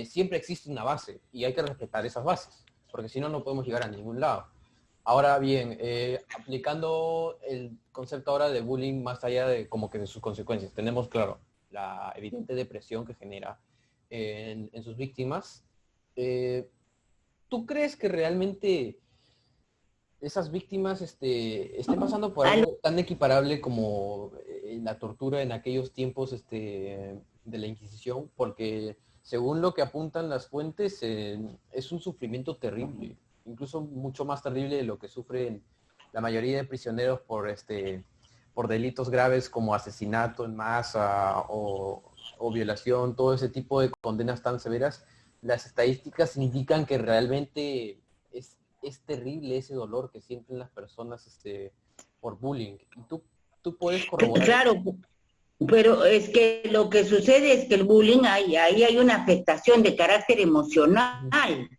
Speaker 1: siempre existe una base y hay que respetar esas bases, porque si no, no podemos llegar a ningún lado. Ahora bien, aplicando el concepto ahora de bullying más allá de como que de sus consecuencias, tenemos, claro, la evidente depresión que genera en sus víctimas. ¿Tú crees que realmente esas víctimas estén pasando por
Speaker 2: Aló.
Speaker 1: algo tan equiparable como la tortura en aquellos tiempos de la Inquisición? Porque según lo que apuntan las fuentes, es un sufrimiento terrible, incluso mucho más terrible de lo que sufren la mayoría de prisioneros por delitos graves como asesinato en masa o violación, todo ese tipo de condenas tan severas. Las estadísticas indican que realmente es terrible ese dolor que sienten las personas por bullying. ¿Y tú puedes corroborar eso?
Speaker 2: Claro, pero es que lo que sucede es que el bullying, ahí hay una afectación de carácter emocional,
Speaker 1: Ujú.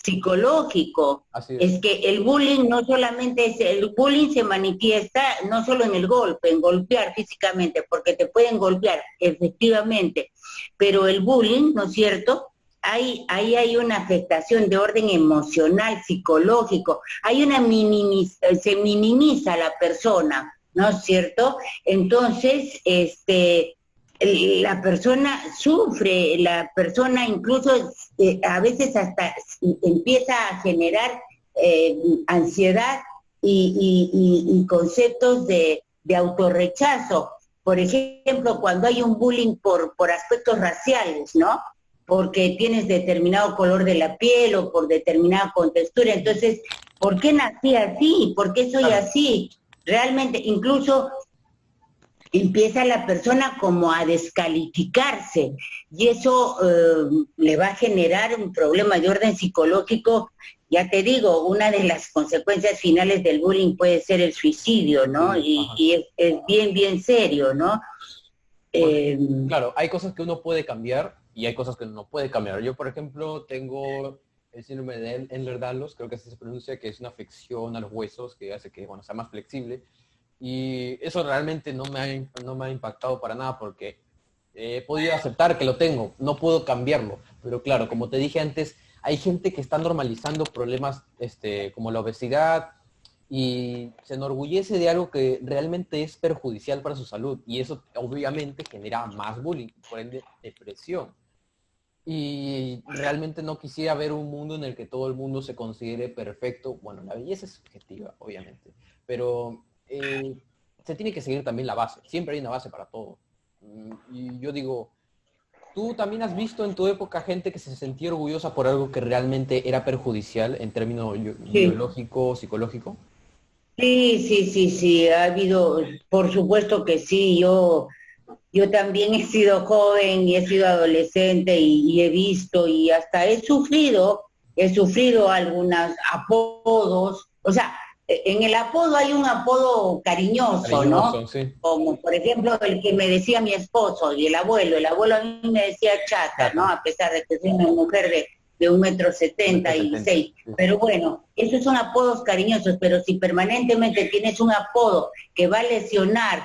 Speaker 2: psicológico.
Speaker 1: Así es.
Speaker 2: Es que el bullying no solamente es, el bullying se manifiesta no solo en el golpe, en golpear físicamente, porque te pueden golpear, efectivamente, pero el bullying, ¿no es cierto? Ahí hay una afectación de orden emocional, psicológico, hay una se minimiza la persona, ¿no es cierto? Entonces, la persona sufre, la persona incluso a veces hasta empieza a generar ansiedad y conceptos de autorrechazo. Por ejemplo, cuando hay un bullying por aspectos raciales, ¿no? Porque tienes determinado color de la piel o por determinada contextura. Entonces, ¿por qué nací así? ¿Por qué soy
Speaker 1: Claro.
Speaker 2: así? Realmente, incluso empieza la persona como a descalificarse y eso le va a generar un problema de orden psicológico. Ya te digo, una de las consecuencias finales del bullying puede ser el suicidio, ¿no?
Speaker 1: Sí, ajá.
Speaker 2: Y es bien, bien serio, ¿no?
Speaker 1: Porque,
Speaker 2: Eh,
Speaker 1: claro, hay cosas que uno puede cambiar y hay cosas que no puede cambiar. Yo, por ejemplo, tengo el síndrome de Ehlers-Danlos, creo que así se pronuncia, que es una afección a los huesos que hace que, bueno, sea más flexible. Y eso realmente no me ha impactado para nada porque he podido aceptar que lo tengo, no puedo cambiarlo. Pero claro, como te dije antes, hay gente que está normalizando problemas como la obesidad y se enorgullece de algo que realmente es perjudicial para su salud. Y eso obviamente genera más bullying, por ende depresión. Y realmente no quisiera ver un mundo en el que todo el mundo se considere perfecto. Bueno, la belleza es subjetiva, obviamente, pero se tiene que seguir también la base. Siempre hay una base para todo. Y yo digo, ¿tú también has visto en tu época gente que se sentía orgullosa por algo que realmente era perjudicial en términos
Speaker 2: sí.
Speaker 1: biológico, psicológico?
Speaker 2: Sí, sí, sí, sí, ha habido, por supuesto que sí, yo también he sido joven y he sido adolescente y he visto y hasta he sufrido algunos apodos, o sea, en el apodo hay un apodo cariñoso, ¿no?
Speaker 1: Cariñoso, sí.
Speaker 2: Como por ejemplo el que me decía mi esposo y el abuelo a mí me decía chata, ¿no?
Speaker 1: Chata,
Speaker 2: A pesar de que soy una mujer de
Speaker 1: 1,70 m.
Speaker 2: 1,76 m.
Speaker 1: Sí.
Speaker 2: Pero bueno, esos son apodos cariñosos, pero si permanentemente tienes un apodo que va a lesionar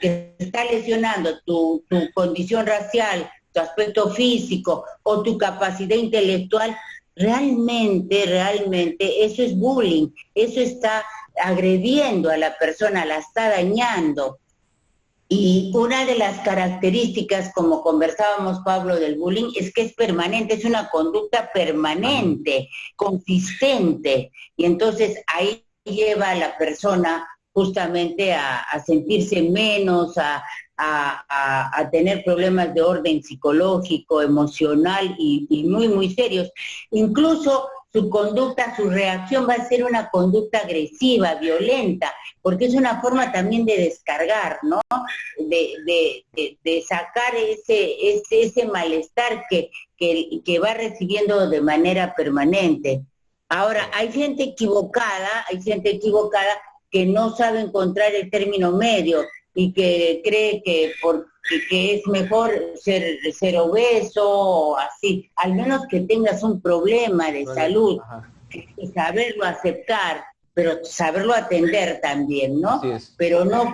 Speaker 2: que está lesionando tu condición racial, tu aspecto físico o tu capacidad intelectual, realmente eso es bullying, eso está agrediendo a la persona, la está dañando. Y una de las características, como conversábamos, Pablo, del bullying, es que es permanente, es una conducta
Speaker 1: Ajá.
Speaker 2: permanente, consistente. Y entonces ahí lleva a la persona justamente a sentirse menos, a tener problemas de orden psicológico, emocional y muy, muy serios. Incluso su conducta, su reacción va a ser una conducta agresiva, violenta, porque es una forma también de descargar, ¿no? De sacar ese malestar que va recibiendo de manera permanente. Ahora,
Speaker 1: Claro.
Speaker 2: hay gente equivocada que no sabe encontrar el término medio y que cree que es mejor ser obeso o así, al menos que tengas un problema de salud,
Speaker 1: Ajá.
Speaker 2: y saberlo aceptar, pero saberlo atender también, ¿no?
Speaker 1: Así es.
Speaker 2: Pero no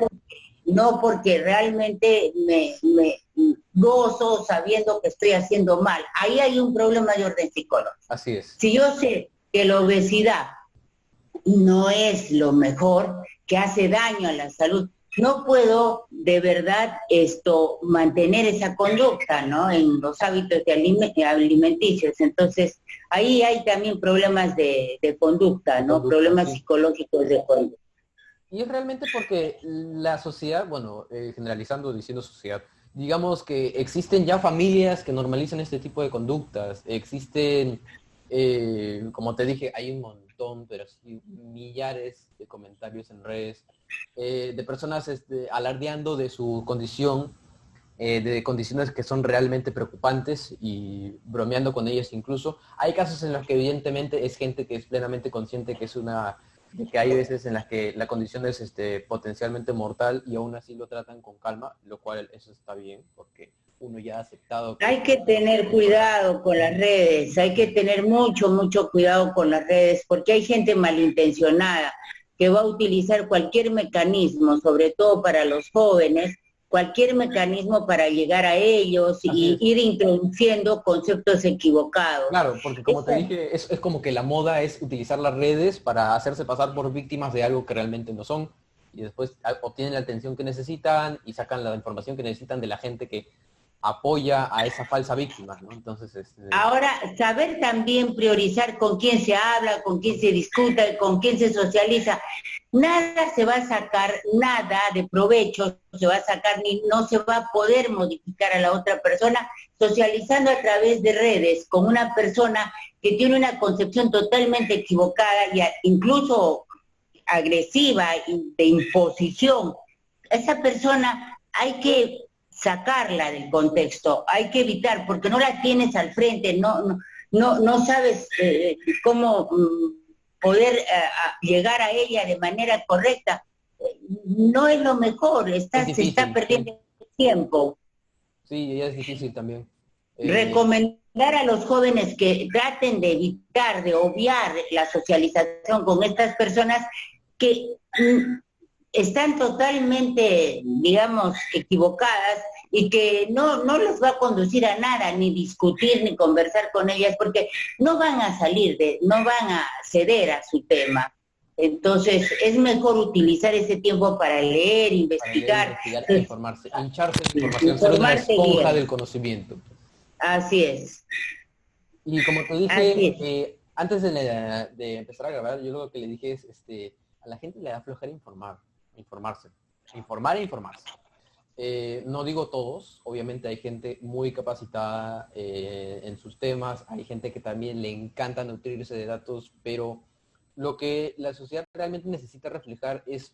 Speaker 2: porque realmente me gozo sabiendo que estoy haciendo mal. Ahí hay un problema de orden psicológico.
Speaker 1: Así es.
Speaker 2: Si yo sé que la obesidad no es lo mejor, que hace daño a la salud. No puedo de verdad mantener esa conducta, ¿no? En los hábitos alimenticios. Entonces, ahí hay también problemas de conducta,
Speaker 1: de
Speaker 2: ¿no?
Speaker 1: conducta,
Speaker 2: Problemas
Speaker 1: sí.
Speaker 2: psicológicos de conducta.
Speaker 1: Y es realmente porque la sociedad, bueno, generalizando, diciendo sociedad, digamos que existen ya familias que normalizan este tipo de conductas, existen, como te dije, hay un montón, pero sí, millares de comentarios en redes, de personas alardeando de su condición, de condiciones que son realmente preocupantes y bromeando con ellas incluso. Hay casos en los que evidentemente es gente que es plenamente consciente que es de que hay veces en las que la condición es potencialmente mortal y aún así lo tratan con calma, lo cual eso está bien, porque uno ya ha aceptado que
Speaker 2: Hay que tener cuidado con las redes, hay que tener mucho, mucho cuidado con las redes, porque hay gente malintencionada que va a utilizar cualquier mecanismo, sobre todo para los jóvenes, cualquier mecanismo para llegar a ellos
Speaker 1: así
Speaker 2: y
Speaker 1: es.
Speaker 2: ir introduciendo conceptos equivocados.
Speaker 1: Claro, porque como te
Speaker 2: Esta-
Speaker 1: dije, es como que la moda es utilizar las redes para hacerse pasar por víctimas de algo que realmente no son y después obtienen la atención que necesitan y sacan la información que necesitan de la gente que apoya a esa falsa víctima, ¿no? Entonces,
Speaker 2: Ahora, saber también priorizar con quién se habla, con quién se discuta, con quién se socializa. Nada se va a sacar, nada de provecho se va a sacar, ni no se va a poder modificar a la otra persona socializando a través de redes con una persona que tiene una concepción totalmente equivocada y incluso agresiva y de imposición. Esa persona hay que sacarla del contexto, hay que evitar, porque no la tienes al frente, no sabes cómo poder llegar a ella de manera correcta. No es lo mejor,
Speaker 1: es
Speaker 2: se está
Speaker 1: difícil, sí.
Speaker 2: perdiendo tiempo.
Speaker 1: Sí, ya es difícil también. Eh,
Speaker 2: Recomendar a los jóvenes que traten de evitar, de obviar la socialización con estas personas que están totalmente, digamos, equivocadas y que no les va a conducir a nada, ni discutir, ni conversar con ellas, porque no van a no van a ceder a su tema. Entonces, es mejor utilizar ese tiempo
Speaker 1: para leer,
Speaker 2: investigar,
Speaker 1: investigar e informarse, hincharse de información, ser una
Speaker 2: informarse
Speaker 1: esponja
Speaker 2: bien.
Speaker 1: del conocimiento.
Speaker 2: Así es,
Speaker 1: Y como te
Speaker 2: así
Speaker 1: dije,
Speaker 2: es.
Speaker 1: antes de empezar a grabar, yo lo que le dije es, a la gente le da flojera informarse, informar e informarse. No digo todos, obviamente hay gente muy capacitada en sus temas, hay gente que también le encanta nutrirse de datos, pero lo que la sociedad realmente necesita reflejar es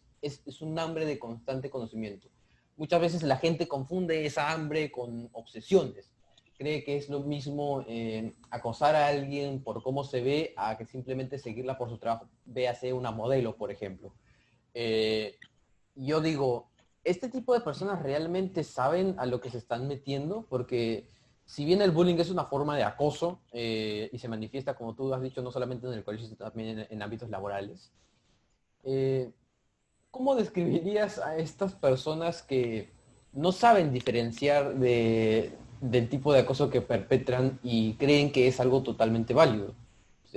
Speaker 1: un hambre de constante conocimiento. Muchas veces la gente confunde esa hambre con obsesiones. Cree que es lo mismo acosar a alguien por cómo se ve a que simplemente seguirla por su trabajo. Véase una modelo, por ejemplo. Eh, yo digo, ¿este tipo de personas realmente saben a lo que se están metiendo? Porque si bien el bullying es una forma de acoso y se manifiesta, como tú has dicho, no solamente en el colegio, sino también en ámbitos laborales, eh, ¿cómo describirías a estas personas que no saben diferenciar del tipo de acoso que perpetran y creen que es algo totalmente válido?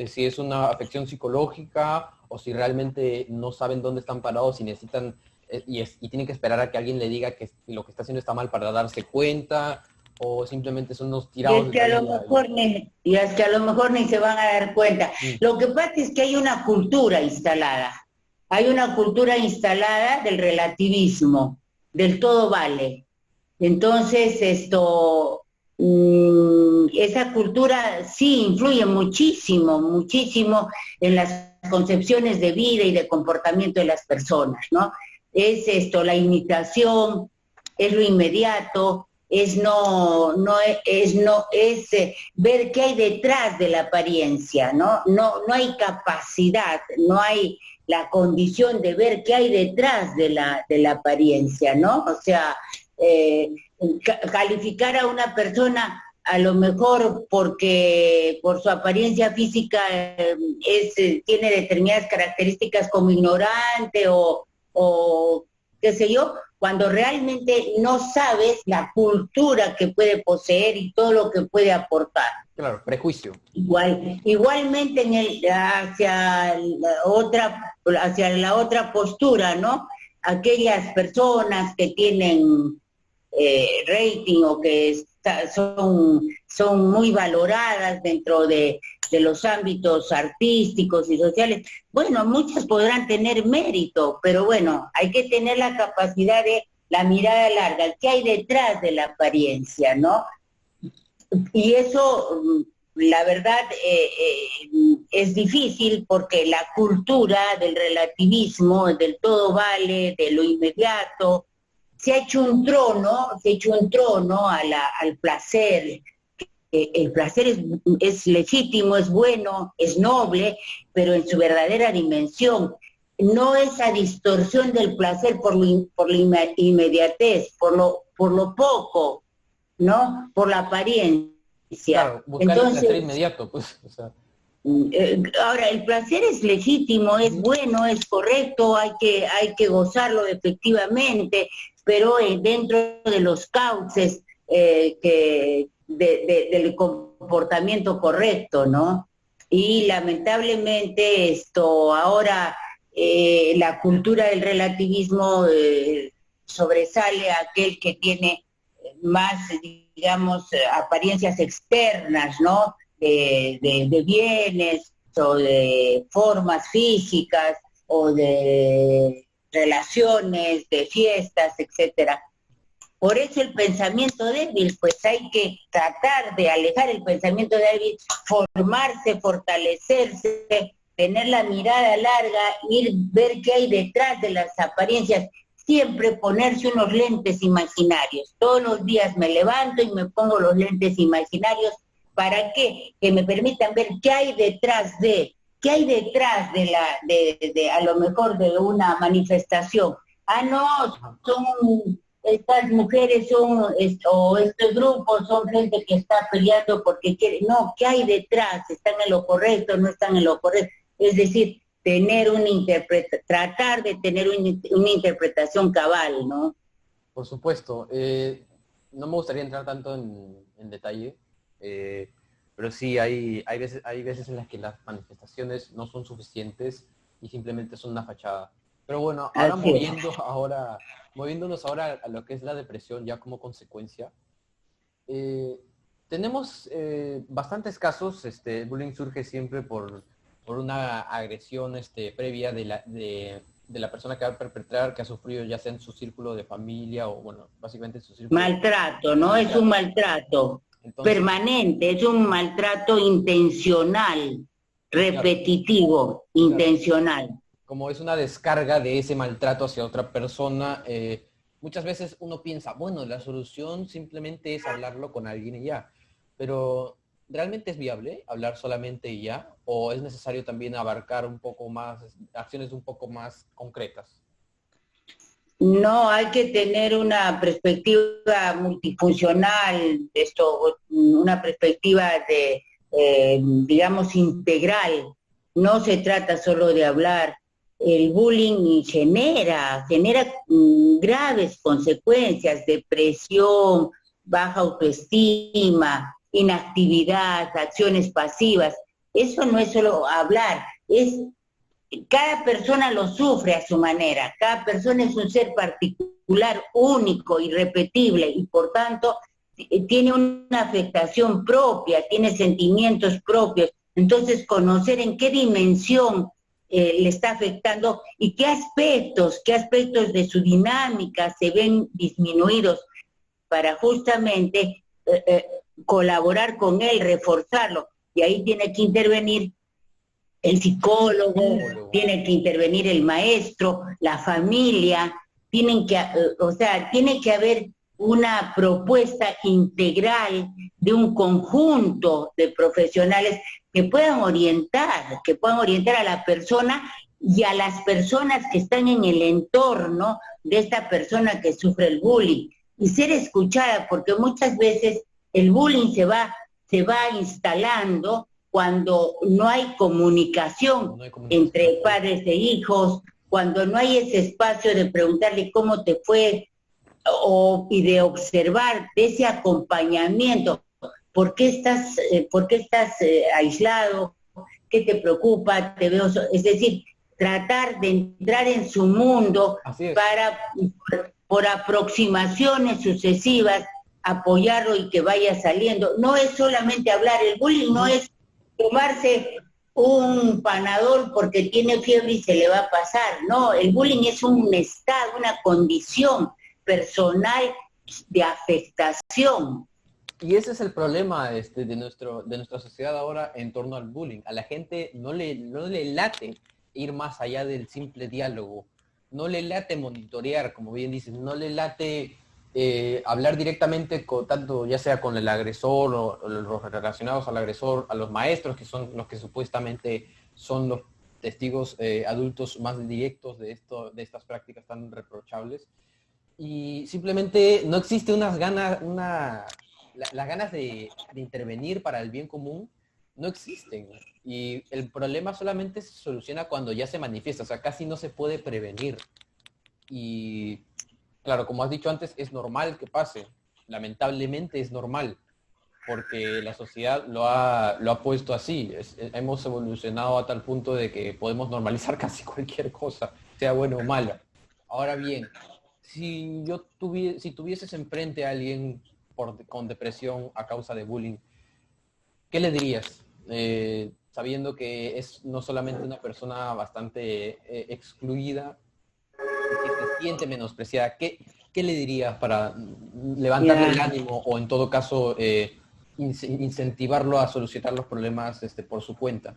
Speaker 1: Si es una afección psicológica o si realmente no saben dónde están parados y necesitan y tienen que esperar a que alguien le diga que lo que está haciendo está mal para darse cuenta o simplemente son unos
Speaker 2: Y
Speaker 1: tirados
Speaker 2: es
Speaker 1: de
Speaker 2: que
Speaker 1: la
Speaker 2: a lo
Speaker 1: vida.
Speaker 2: mejor y es que a lo mejor ni se van a dar cuenta.
Speaker 1: Mm,
Speaker 2: Lo que pasa es que hay una cultura instalada. Hay una cultura instalada del relativismo, del todo vale. Entonces, esa cultura sí influye muchísimo, muchísimo en las concepciones de vida y de comportamiento de las personas, ¿no? Es la imitación, es lo inmediato, es ver qué hay detrás de la apariencia, ¿no? No hay capacidad, no hay la condición de ver qué hay detrás de la apariencia, ¿no? O sea, eh, calificar a una persona a lo mejor porque por su apariencia física tiene determinadas características como ignorante o qué sé yo, cuando realmente no sabes la cultura que puede poseer y todo lo que puede aportar.
Speaker 1: Claro, prejuicio.
Speaker 2: Igualmente hacia la otra postura, ¿no? Aquellas personas que tienen rating o que son muy valoradas dentro de los ámbitos artísticos y sociales, bueno, muchas podrán tener mérito, pero bueno, hay que tener la capacidad de la mirada larga, ¿qué hay detrás de la apariencia, no? Y eso, la verdad, es difícil porque la cultura del relativismo, del todo vale, de lo inmediato, se ha hecho un trono al placer. El placer es legítimo, es bueno, es noble, pero en su verdadera dimensión. No esa distorsión del placer por la inmediatez, por lo poco, ¿no? Por la apariencia.
Speaker 1: Claro, buscar el placer inmediato, pues. O sea.
Speaker 2: Ahora, el placer es legítimo, es bueno, es correcto, hay que gozarlo efectivamente, pero dentro de los cauces del comportamiento correcto, ¿no? Y lamentablemente ahora la cultura del relativismo sobresale a aquel que tiene más, digamos, apariencias externas, ¿no? De bienes o de formas físicas o de relaciones, de fiestas, etcétera. Por eso el pensamiento débil, pues hay que tratar de alejar el pensamiento débil, formarse, fortalecerse, tener la mirada larga, ver qué hay detrás de las apariencias, siempre ponerse unos lentes imaginarios. Todos los días me levanto y me pongo los lentes imaginarios. ¿Para qué? Que me permitan ver qué hay detrás de a lo mejor de una manifestación. Estas mujeres o estos grupos son gente que está peleando porque quiere. No, ¿qué hay detrás? ¿Están en lo correcto? ¿No están en lo correcto? Es decir, tratar de tener una interpretación cabal, ¿no?
Speaker 1: Por supuesto. No me gustaría entrar tanto en detalle, pero sí hay veces en las que las manifestaciones no son suficientes y simplemente son una fachada. Pero bueno, ahora moviéndonos ahora a lo que es la depresión ya como consecuencia, tenemos bastantes casos. El bullying surge siempre por una agresión previa de la persona que va a perpetrar, que ha sufrido ya sea en su círculo de familia o, bueno, básicamente en su círculo.
Speaker 2: Maltrato, ¿no? Es un maltrato. Entonces, permanente, es un maltrato intencional, repetitivo, claro, intencional.
Speaker 1: Como es una descarga de ese maltrato hacia otra persona, muchas veces uno piensa, bueno, la solución simplemente es hablarlo con alguien y ya, pero ¿realmente es viable hablar solamente y ya? ¿O es necesario también abarcar un poco más, acciones un poco más concretas?
Speaker 2: No, hay que tener una perspectiva multifuncional, una perspectiva digamos, integral. No se trata solo de hablar. El bullying genera graves consecuencias: depresión, baja autoestima, inactividad, acciones pasivas. Eso no es solo hablar, cada persona lo sufre a su manera, cada persona es un ser particular, único, irrepetible, y por tanto tiene una afectación propia, tiene sentimientos propios. Entonces, conocer en qué dimensión le está afectando y qué aspectos de su dinámica se ven disminuidos, para justamente colaborar con él, reforzarlo. Y ahí tiene que intervenir el psicólogo, tiene que intervenir el maestro, la familia, tiene que haber una propuesta integral de un conjunto de profesionales que puedan orientar a la persona y a las personas que están en el entorno de esta persona que sufre el bullying, y ser escuchada, porque muchas veces el bullying se va instalando cuando no hay comunicación entre padres e hijos, cuando no hay ese espacio de preguntarle cómo te fue, y de observar, de ese acompañamiento. ¿Por qué estás aislado? ¿Qué te preocupa? Te veo, es decir, tratar de entrar en su mundo para, por aproximaciones sucesivas, apoyarlo y que vaya saliendo. No es solamente hablar, el bullying no es tomarse un Panadol porque tiene fiebre y se le va a pasar. No, el bullying es un estado, una condición personal de afectación.
Speaker 1: Y ese es el problema de nuestra sociedad ahora en torno al bullying. A la gente no le late ir más allá del simple diálogo, no le late monitorear, como bien dices, no le late hablar directamente tanto ya sea con el agresor o los relacionados al agresor, a los maestros, que son los que supuestamente son los testigos adultos más directos de estas prácticas tan reprochables. Y simplemente no existe las ganas de intervenir para el bien común no existen. Y el problema solamente se soluciona cuando ya se manifiesta, o sea, casi no se puede prevenir. Y claro, como has dicho antes, es normal que pase, lamentablemente es normal, porque la sociedad lo ha puesto así. Hemos evolucionado a tal punto de que podemos normalizar casi cualquier cosa, sea buena o mala. Ahora bien, si tuvieses enfrente a alguien con depresión a causa de bullying, ¿qué le dirías? Sabiendo que es no solamente una persona bastante excluida, que se siente menospreciada, ¿qué le dirías para levantarle el ánimo o en todo caso incentivarlo a solucionar los problemas por su cuenta?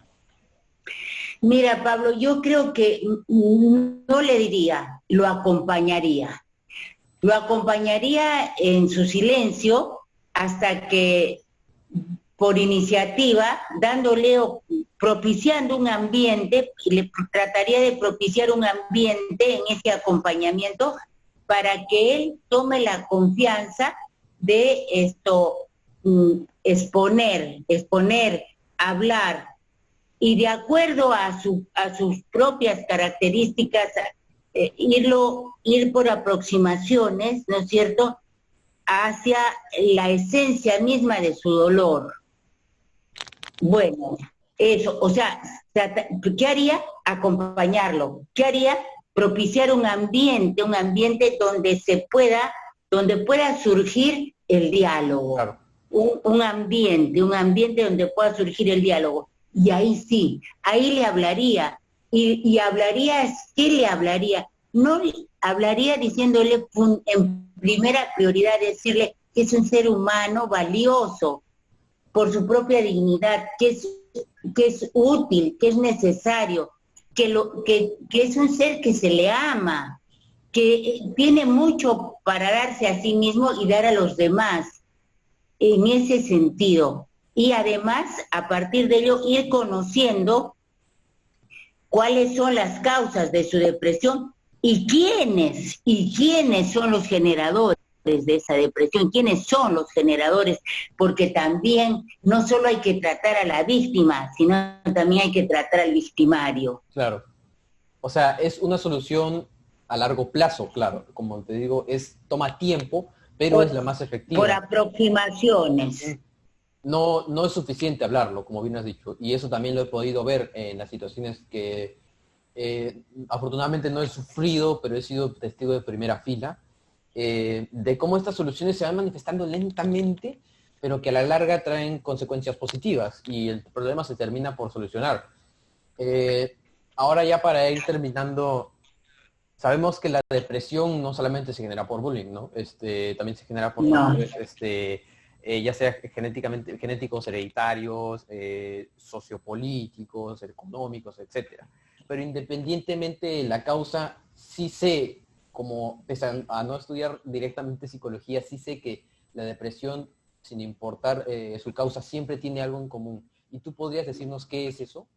Speaker 2: Mira, Pablo, yo creo que no le diría, lo acompañaría. Lo acompañaría en su silencio hasta que, por iniciativa, dándole o propiciando un ambiente, le trataría de propiciar un ambiente en ese acompañamiento para que él tome la confianza de exponer, hablar, y de acuerdo a sus propias características, ir por aproximaciones, ¿no es cierto?, hacia la esencia misma de su dolor. Bueno, eso, o sea, ¿qué haría? Acompañarlo. ¿Qué haría? Propiciar un ambiente donde pueda surgir el diálogo. Claro. Un ambiente donde pueda surgir el diálogo. Y ahí sí, ahí le hablaría. Y hablaría, ¿qué le hablaría? No hablaría diciéndole en primera prioridad, decirle que es un ser humano valioso por su propia dignidad, que es útil, que es necesario, que es un ser que se le ama, que tiene mucho para darse a sí mismo y dar a los demás, en ese sentido. Y además, a partir de ello, ir conociendo cuáles son las causas de su depresión y quiénes son los generadores de esa depresión, quiénes son los generadores, porque también no solo hay que tratar a la víctima, sino también hay que tratar al victimario.
Speaker 1: Claro. O sea, es una solución a largo plazo, claro. Como te digo, toma tiempo, pero es la más efectiva.
Speaker 2: Por aproximaciones.
Speaker 1: No es suficiente hablarlo, como bien has dicho, y eso también lo he podido ver en las situaciones que afortunadamente no he sufrido, pero he sido testigo de primera fila, de cómo estas soluciones se van manifestando lentamente, pero que a la larga traen consecuencias positivas y el problema se termina por solucionar. Ahora ya para ir terminando, sabemos que la depresión no solamente se genera por bullying, ¿no? También se genera por factores, ya sea genéticos, hereditarios, sociopolíticos, económicos, etcétera. Pero independientemente de la causa, sí sé, como pese a no estudiar directamente psicología, sí sé que la depresión, sin importar su causa, siempre tiene algo en común. ¿Y tú podrías decirnos qué es eso?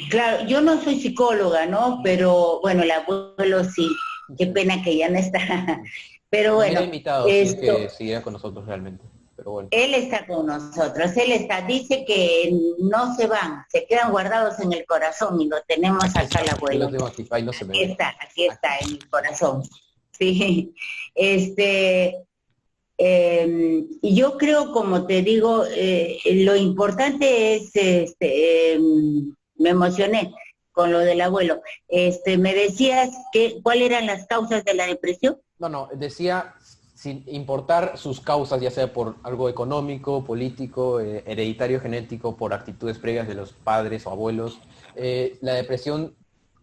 Speaker 2: Claro, yo no soy psicóloga, ¿no? Pero bueno, el abuelo sí. Qué pena que ya no está. Pero bueno,
Speaker 1: invitado, sí, que siguiera con nosotros realmente. Pero bueno.
Speaker 2: Él está con nosotros, dice que no se van, se quedan guardados en el corazón y lo tenemos acá al abuelo.
Speaker 1: Aquí no se ve.
Speaker 2: Aquí está en el corazón. Sí, y yo creo, como te digo, lo importante es, me emocioné con lo del abuelo. Me decías que cuáles eran las causas de la depresión.
Speaker 1: No, decía, sin importar sus causas, ya sea por algo económico, político, hereditario, genético, por actitudes previas de los padres o abuelos, la depresión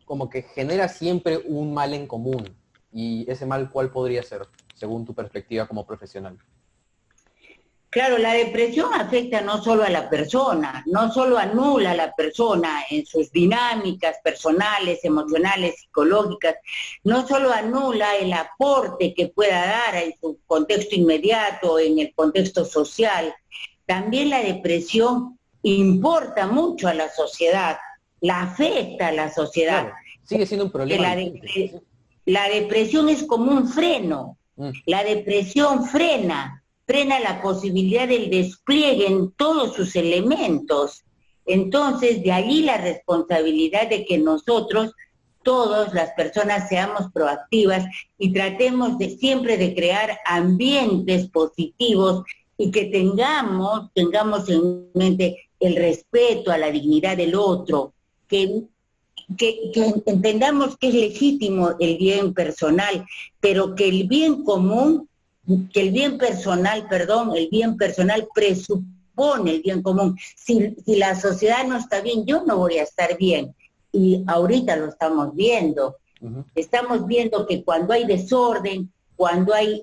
Speaker 1: como que genera siempre un mal en común. Y ese mal, ¿cuál podría ser, según tu perspectiva como profesional?
Speaker 2: Claro, la depresión afecta no solo a la persona, no solo anula a la persona en sus dinámicas personales, emocionales, psicológicas, no solo anula el aporte que pueda dar en su contexto inmediato, en el contexto social, también la depresión importa mucho a la sociedad, la afecta a la sociedad.
Speaker 1: Claro, sigue siendo un
Speaker 2: Que
Speaker 1: problema vigente.
Speaker 2: la depresión es como un freno,
Speaker 1: Mm.
Speaker 2: la depresión frena la posibilidad del despliegue en todos sus elementos. Entonces, de allí la responsabilidad de que nosotros, todas las personas, seamos proactivas y tratemos de siempre de crear ambientes positivos y que tengamos en mente el respeto a la dignidad del otro, que entendamos que es legítimo el bien personal, pero que el bien común, que el bien personal, perdón, el bien personal presupone el bien común. Si la sociedad no está bien, yo no voy a estar bien. Y ahorita lo estamos viendo.
Speaker 1: Uh-huh.
Speaker 2: Estamos viendo que cuando hay desorden, cuando hay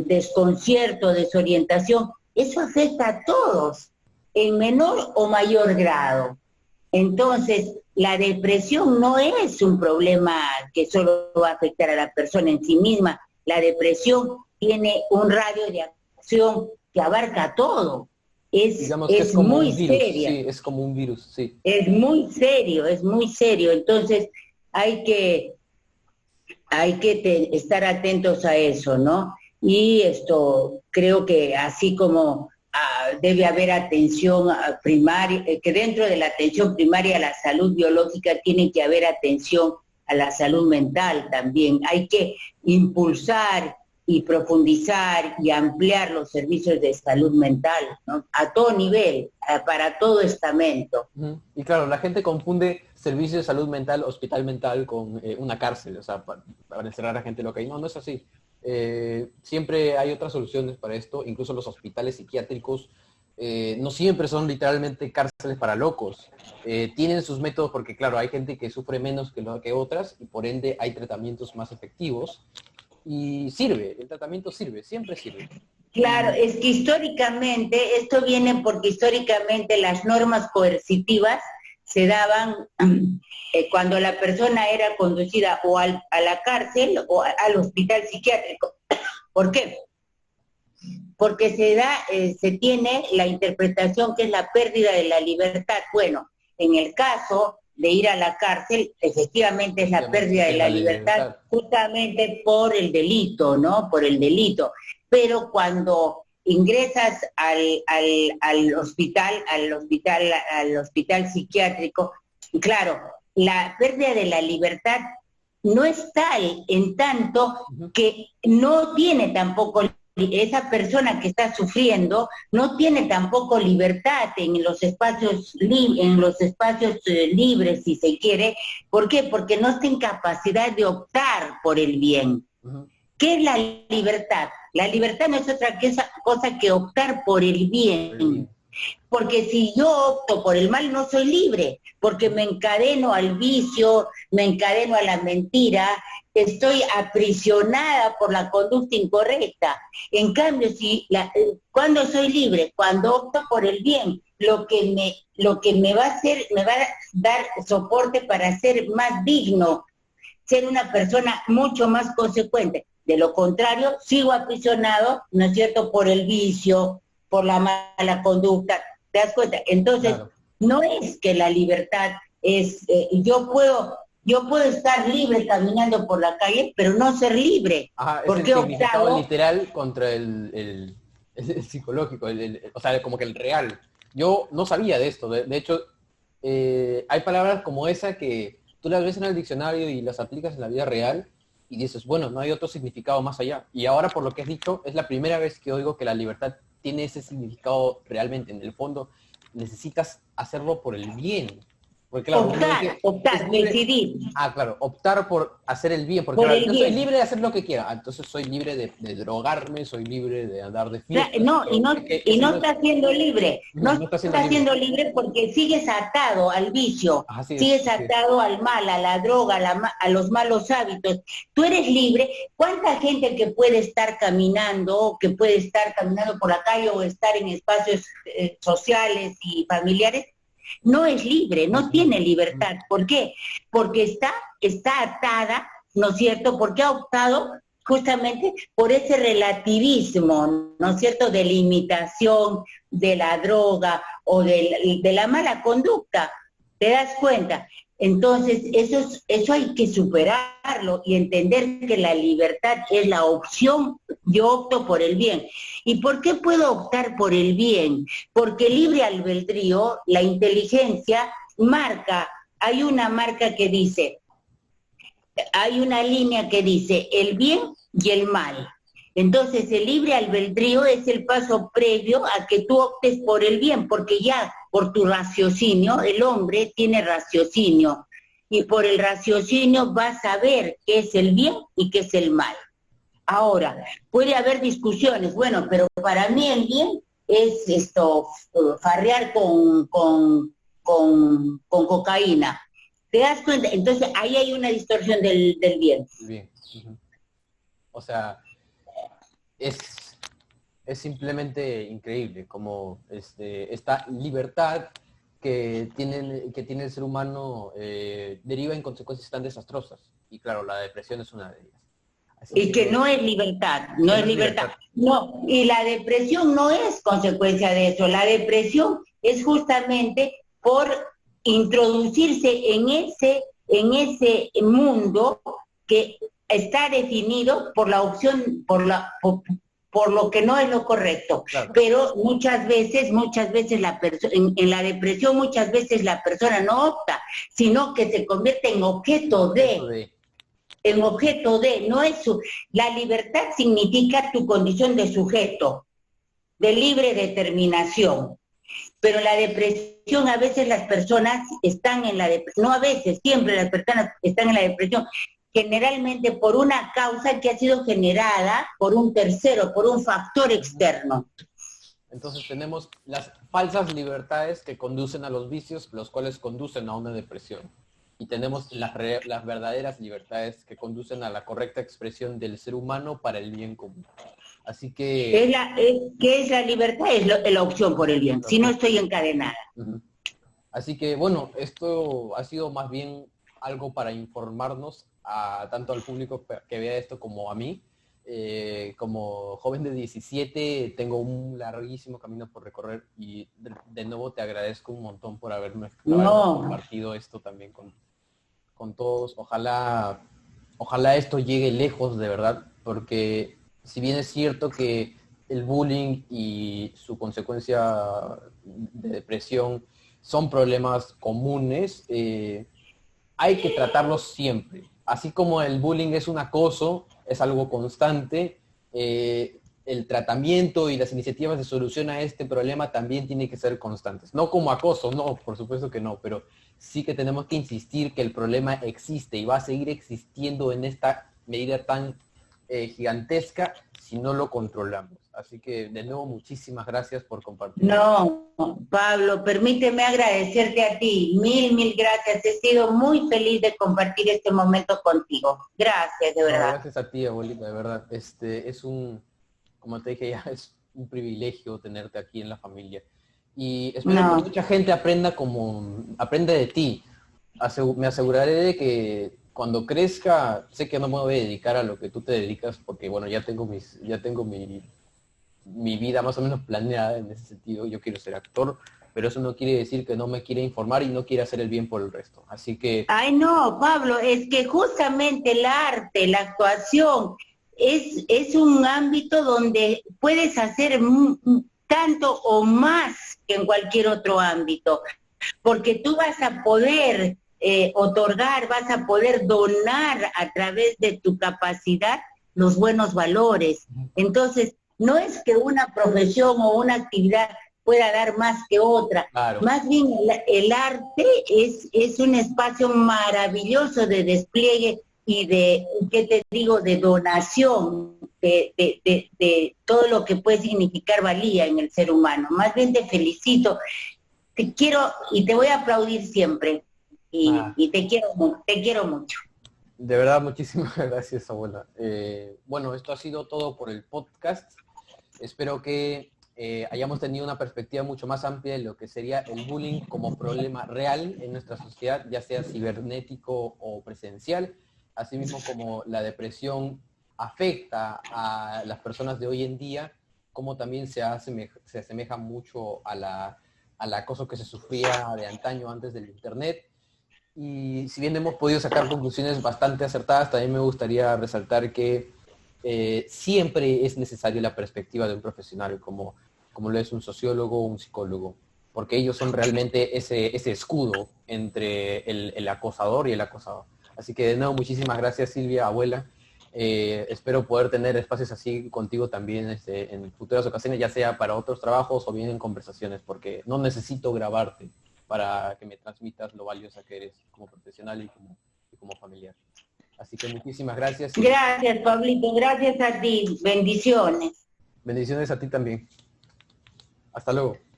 Speaker 2: desconcierto, desorientación, eso afecta a todos, en menor o mayor grado. Entonces, la depresión no es un problema que solo va a afectar a la persona en sí misma. La depresión tiene un radio de acción que abarca todo.
Speaker 1: Digamos que es
Speaker 2: Es
Speaker 1: como
Speaker 2: muy
Speaker 1: un virus,
Speaker 2: seria.
Speaker 1: sí, es como un virus, sí.
Speaker 2: Es muy serio, es muy serio. Entonces, hay que estar atentos a eso, ¿no? Y creo que así como debe haber atención primaria, que dentro de la atención primaria a la salud biológica tiene que haber atención a la salud mental también. Hay que impulsar y profundizar y ampliar los servicios de salud mental, ¿no? A todo nivel, para todo estamento.
Speaker 1: Y claro, la gente confunde servicio de salud mental, hospital mental con una cárcel, o sea, para encerrar a gente loca. Y no, no es así. Siempre hay otras soluciones para esto, incluso los hospitales psiquiátricos no siempre son literalmente cárceles para locos. Tienen sus métodos porque, claro, hay gente que sufre menos que otras y por ende hay tratamientos más efectivos. Y sirve, el tratamiento sirve, siempre sirve.
Speaker 2: Claro, es que históricamente, esto viene porque históricamente las normas coercitivas se daban cuando la persona era conducida o a la cárcel o al hospital psiquiátrico. ¿Por qué? Porque se tiene la interpretación que es la pérdida de la libertad. Bueno, en el caso de ir a la cárcel, efectivamente es la pérdida de la libertad justamente por el delito, ¿no? Por el delito. Pero cuando ingresas al hospital psiquiátrico, claro, la pérdida de la libertad no es tal en tanto que no tiene tampoco, esa persona que está sufriendo no tiene tampoco libertad en los espacios libres, si se quiere. ¿Por qué? Porque no está en capacidad de optar por el bien. ¿Qué es la libertad? La libertad no es otra cosa que optar por el bien. Porque si yo opto por el mal no soy libre, porque me encadeno al vicio, me encadeno a la mentira, estoy aprisionada por la conducta incorrecta. En cambio, ¿cuándo soy libre? Cuando opto por el bien, lo que me va a dar soporte para ser más digno, ser una persona mucho más consecuente. De lo contrario, sigo aprisionado, ¿no es cierto?, por el vicio, por la mala conducta. ¿Te das cuenta? Entonces, claro, no es que la libertad es, yo puedo estar libre caminando por la calle, pero no ser libre.
Speaker 1: Ajá, porque es el significado literal contra el psicológico, o sea, como que el real. Yo no sabía de esto, de hecho, hay palabras como esa que tú las ves en el diccionario y las aplicas en la vida real, y dices, bueno, no hay otro significado más allá. Y ahora, por lo que has dicho, es la primera vez que oigo que la libertad tiene ese significado realmente. En el fondo, necesitas hacerlo por el bien. Porque claro, uno dice, es
Speaker 2: Optar,
Speaker 1: libre.
Speaker 2: decidir
Speaker 1: Ah, claro, optar por hacer el bien. Porque
Speaker 2: por
Speaker 1: claro,
Speaker 2: el
Speaker 1: yo soy
Speaker 2: bien.
Speaker 1: libre de hacer lo que quiera. Entonces soy libre de drogarme, soy libre de andar de fiesta.
Speaker 2: No,
Speaker 1: Pero es que
Speaker 2: y
Speaker 1: ese
Speaker 2: no
Speaker 1: no es,
Speaker 2: estás siendo libre, no
Speaker 1: no está siendo
Speaker 2: estás
Speaker 1: libre.
Speaker 2: siendo libre porque sigues atado al vicio,
Speaker 1: Así es,
Speaker 2: sigues
Speaker 1: así es.
Speaker 2: atado al mal, a la droga, a los malos hábitos. Tú eres libre. ¿Cuánta gente que puede estar caminando, por la calle o estar en espacios sociales y familiares, no es libre, no tiene libertad? ¿Por qué? Porque está atada, ¿no es cierto? Porque ha optado justamente por ese relativismo, ¿no es cierto?, de limitación de la droga o de la mala conducta. ¿Te das cuenta? Entonces, eso hay que superarlo y entender que la libertad es la opción. Yo opto por el bien. ¿Y por qué puedo optar por el bien? Porque libre albedrío, la inteligencia marca, hay una marca que dice, hay una línea que dice el bien y el mal. Entonces, el libre albedrío es el paso previo a que tú optes por el bien, porque ya por tu raciocinio, el hombre tiene raciocinio, y por el raciocinio vas a ver qué es el bien y qué es el mal. Ahora, puede haber discusiones, bueno, pero para mí el bien es farrear con cocaína. ¿Te das cuenta? Entonces, ahí hay una distorsión del bien.
Speaker 1: Bien. O sea, es, es simplemente increíble como esta libertad que tiene el ser humano deriva en consecuencias tan desastrosas. Y claro, la depresión es una de ellas. Así
Speaker 2: Y que
Speaker 1: que,
Speaker 2: no es libertad,
Speaker 1: y
Speaker 2: no
Speaker 1: que
Speaker 2: es
Speaker 1: no es
Speaker 2: libertad.
Speaker 1: libertad.
Speaker 2: No, y la depresión no es consecuencia de eso. La depresión es justamente por introducirse en ese mundo que está definido por la opción, por lo que no es lo correcto.
Speaker 1: Claro,
Speaker 2: Pero muchas veces en la depresión muchas veces la persona no opta, sino que se convierte en objeto
Speaker 1: objeto
Speaker 2: de,
Speaker 1: de...
Speaker 2: no es la libertad significa tu condición de sujeto, de libre determinación. Pero la depresión, a veces las personas están en la depresión, no a veces, siempre las personas están en la depresión, generalmente por una causa que ha sido generada por un tercero, por un factor externo.
Speaker 1: Entonces tenemos las falsas libertades que conducen a los vicios, los cuales conducen a una depresión. Y tenemos las verdaderas libertades que conducen a la correcta expresión del ser humano para el bien común. Así que...
Speaker 2: ¿Qué es la libertad? Es la opción por el bien, si no estoy encadenada.
Speaker 1: Así que bueno, esto ha sido más bien algo para informarnos tanto al público que vea esto como a mí. Como joven de 17 tengo un larguísimo camino por recorrer y de nuevo te agradezco un montón por haberme compartido esto también con todos. Ojalá esto llegue lejos de verdad, porque si bien es cierto que el bullying y su consecuencia de depresión son problemas comunes, hay que tratarlos siempre. Así como el bullying es un acoso, es algo constante, el tratamiento y las iniciativas de solución a este problema también tienen que ser constantes. No como acoso, no, por supuesto que no, pero sí que tenemos que insistir que el problema existe y va a seguir existiendo en esta medida tan gigantesca si no lo controlamos. Así que, de nuevo, muchísimas gracias por compartir.
Speaker 2: No, Pablo, permíteme agradecerte a ti. Mil gracias. He sido muy feliz de compartir este momento contigo. Gracias, de verdad.
Speaker 1: No, gracias a ti, abuelita, de verdad. Es como te dije ya, es un privilegio tenerte aquí en la familia. Y espero que mucha gente aprenda de ti. Me aseguraré de que cuando crezca, sé que no me voy a dedicar a lo que tú te dedicas, porque bueno, ya tengo mi vida más o menos planeada en ese sentido. Yo quiero ser actor, pero eso no quiere decir que no me quiera informar y no quiera hacer el bien por el resto. Así que...
Speaker 2: Ay, no, Pablo, es que justamente el arte, la actuación, es un ámbito donde puedes hacer tanto o más que en cualquier otro ámbito, porque tú vas a poder otorgar, vas a poder donar a través de tu capacidad los buenos valores. Entonces, no es que una profesión o una actividad pueda dar más que otra.
Speaker 1: Claro.
Speaker 2: Más bien el arte es un espacio maravilloso de despliegue y de, ¿qué te digo?, de donación, de todo lo que puede significar valía en el ser humano. Más bien te felicito, te quiero y te voy a aplaudir siempre. Y te quiero mucho.
Speaker 1: De verdad, muchísimas gracias, abuela. Bueno, esto ha sido todo por el podcast. Espero que hayamos tenido una perspectiva mucho más amplia de lo que sería el bullying como problema real en nuestra sociedad, ya sea cibernético o presencial, así mismo como la depresión afecta a las personas de hoy en día, como también se asemeja mucho al acoso que se sufría de antaño antes del Internet. Y si bien hemos podido sacar conclusiones bastante acertadas, también me gustaría resaltar que siempre es necesaria la perspectiva de un profesional, como lo es un sociólogo o un psicólogo, porque ellos son realmente ese escudo entre el acosador y el acosador. Así que de nuevo, muchísimas gracias, Silvia, abuela. Espero poder tener espacios así contigo también en futuras ocasiones, ya sea para otros trabajos o bien en conversaciones, porque no necesito grabarte para que me transmitas lo valiosa que eres como profesional y como familiar. Así que muchísimas gracias.
Speaker 2: Gracias, Pablito, gracias a ti. Bendiciones.
Speaker 1: Bendiciones a ti también. Hasta luego.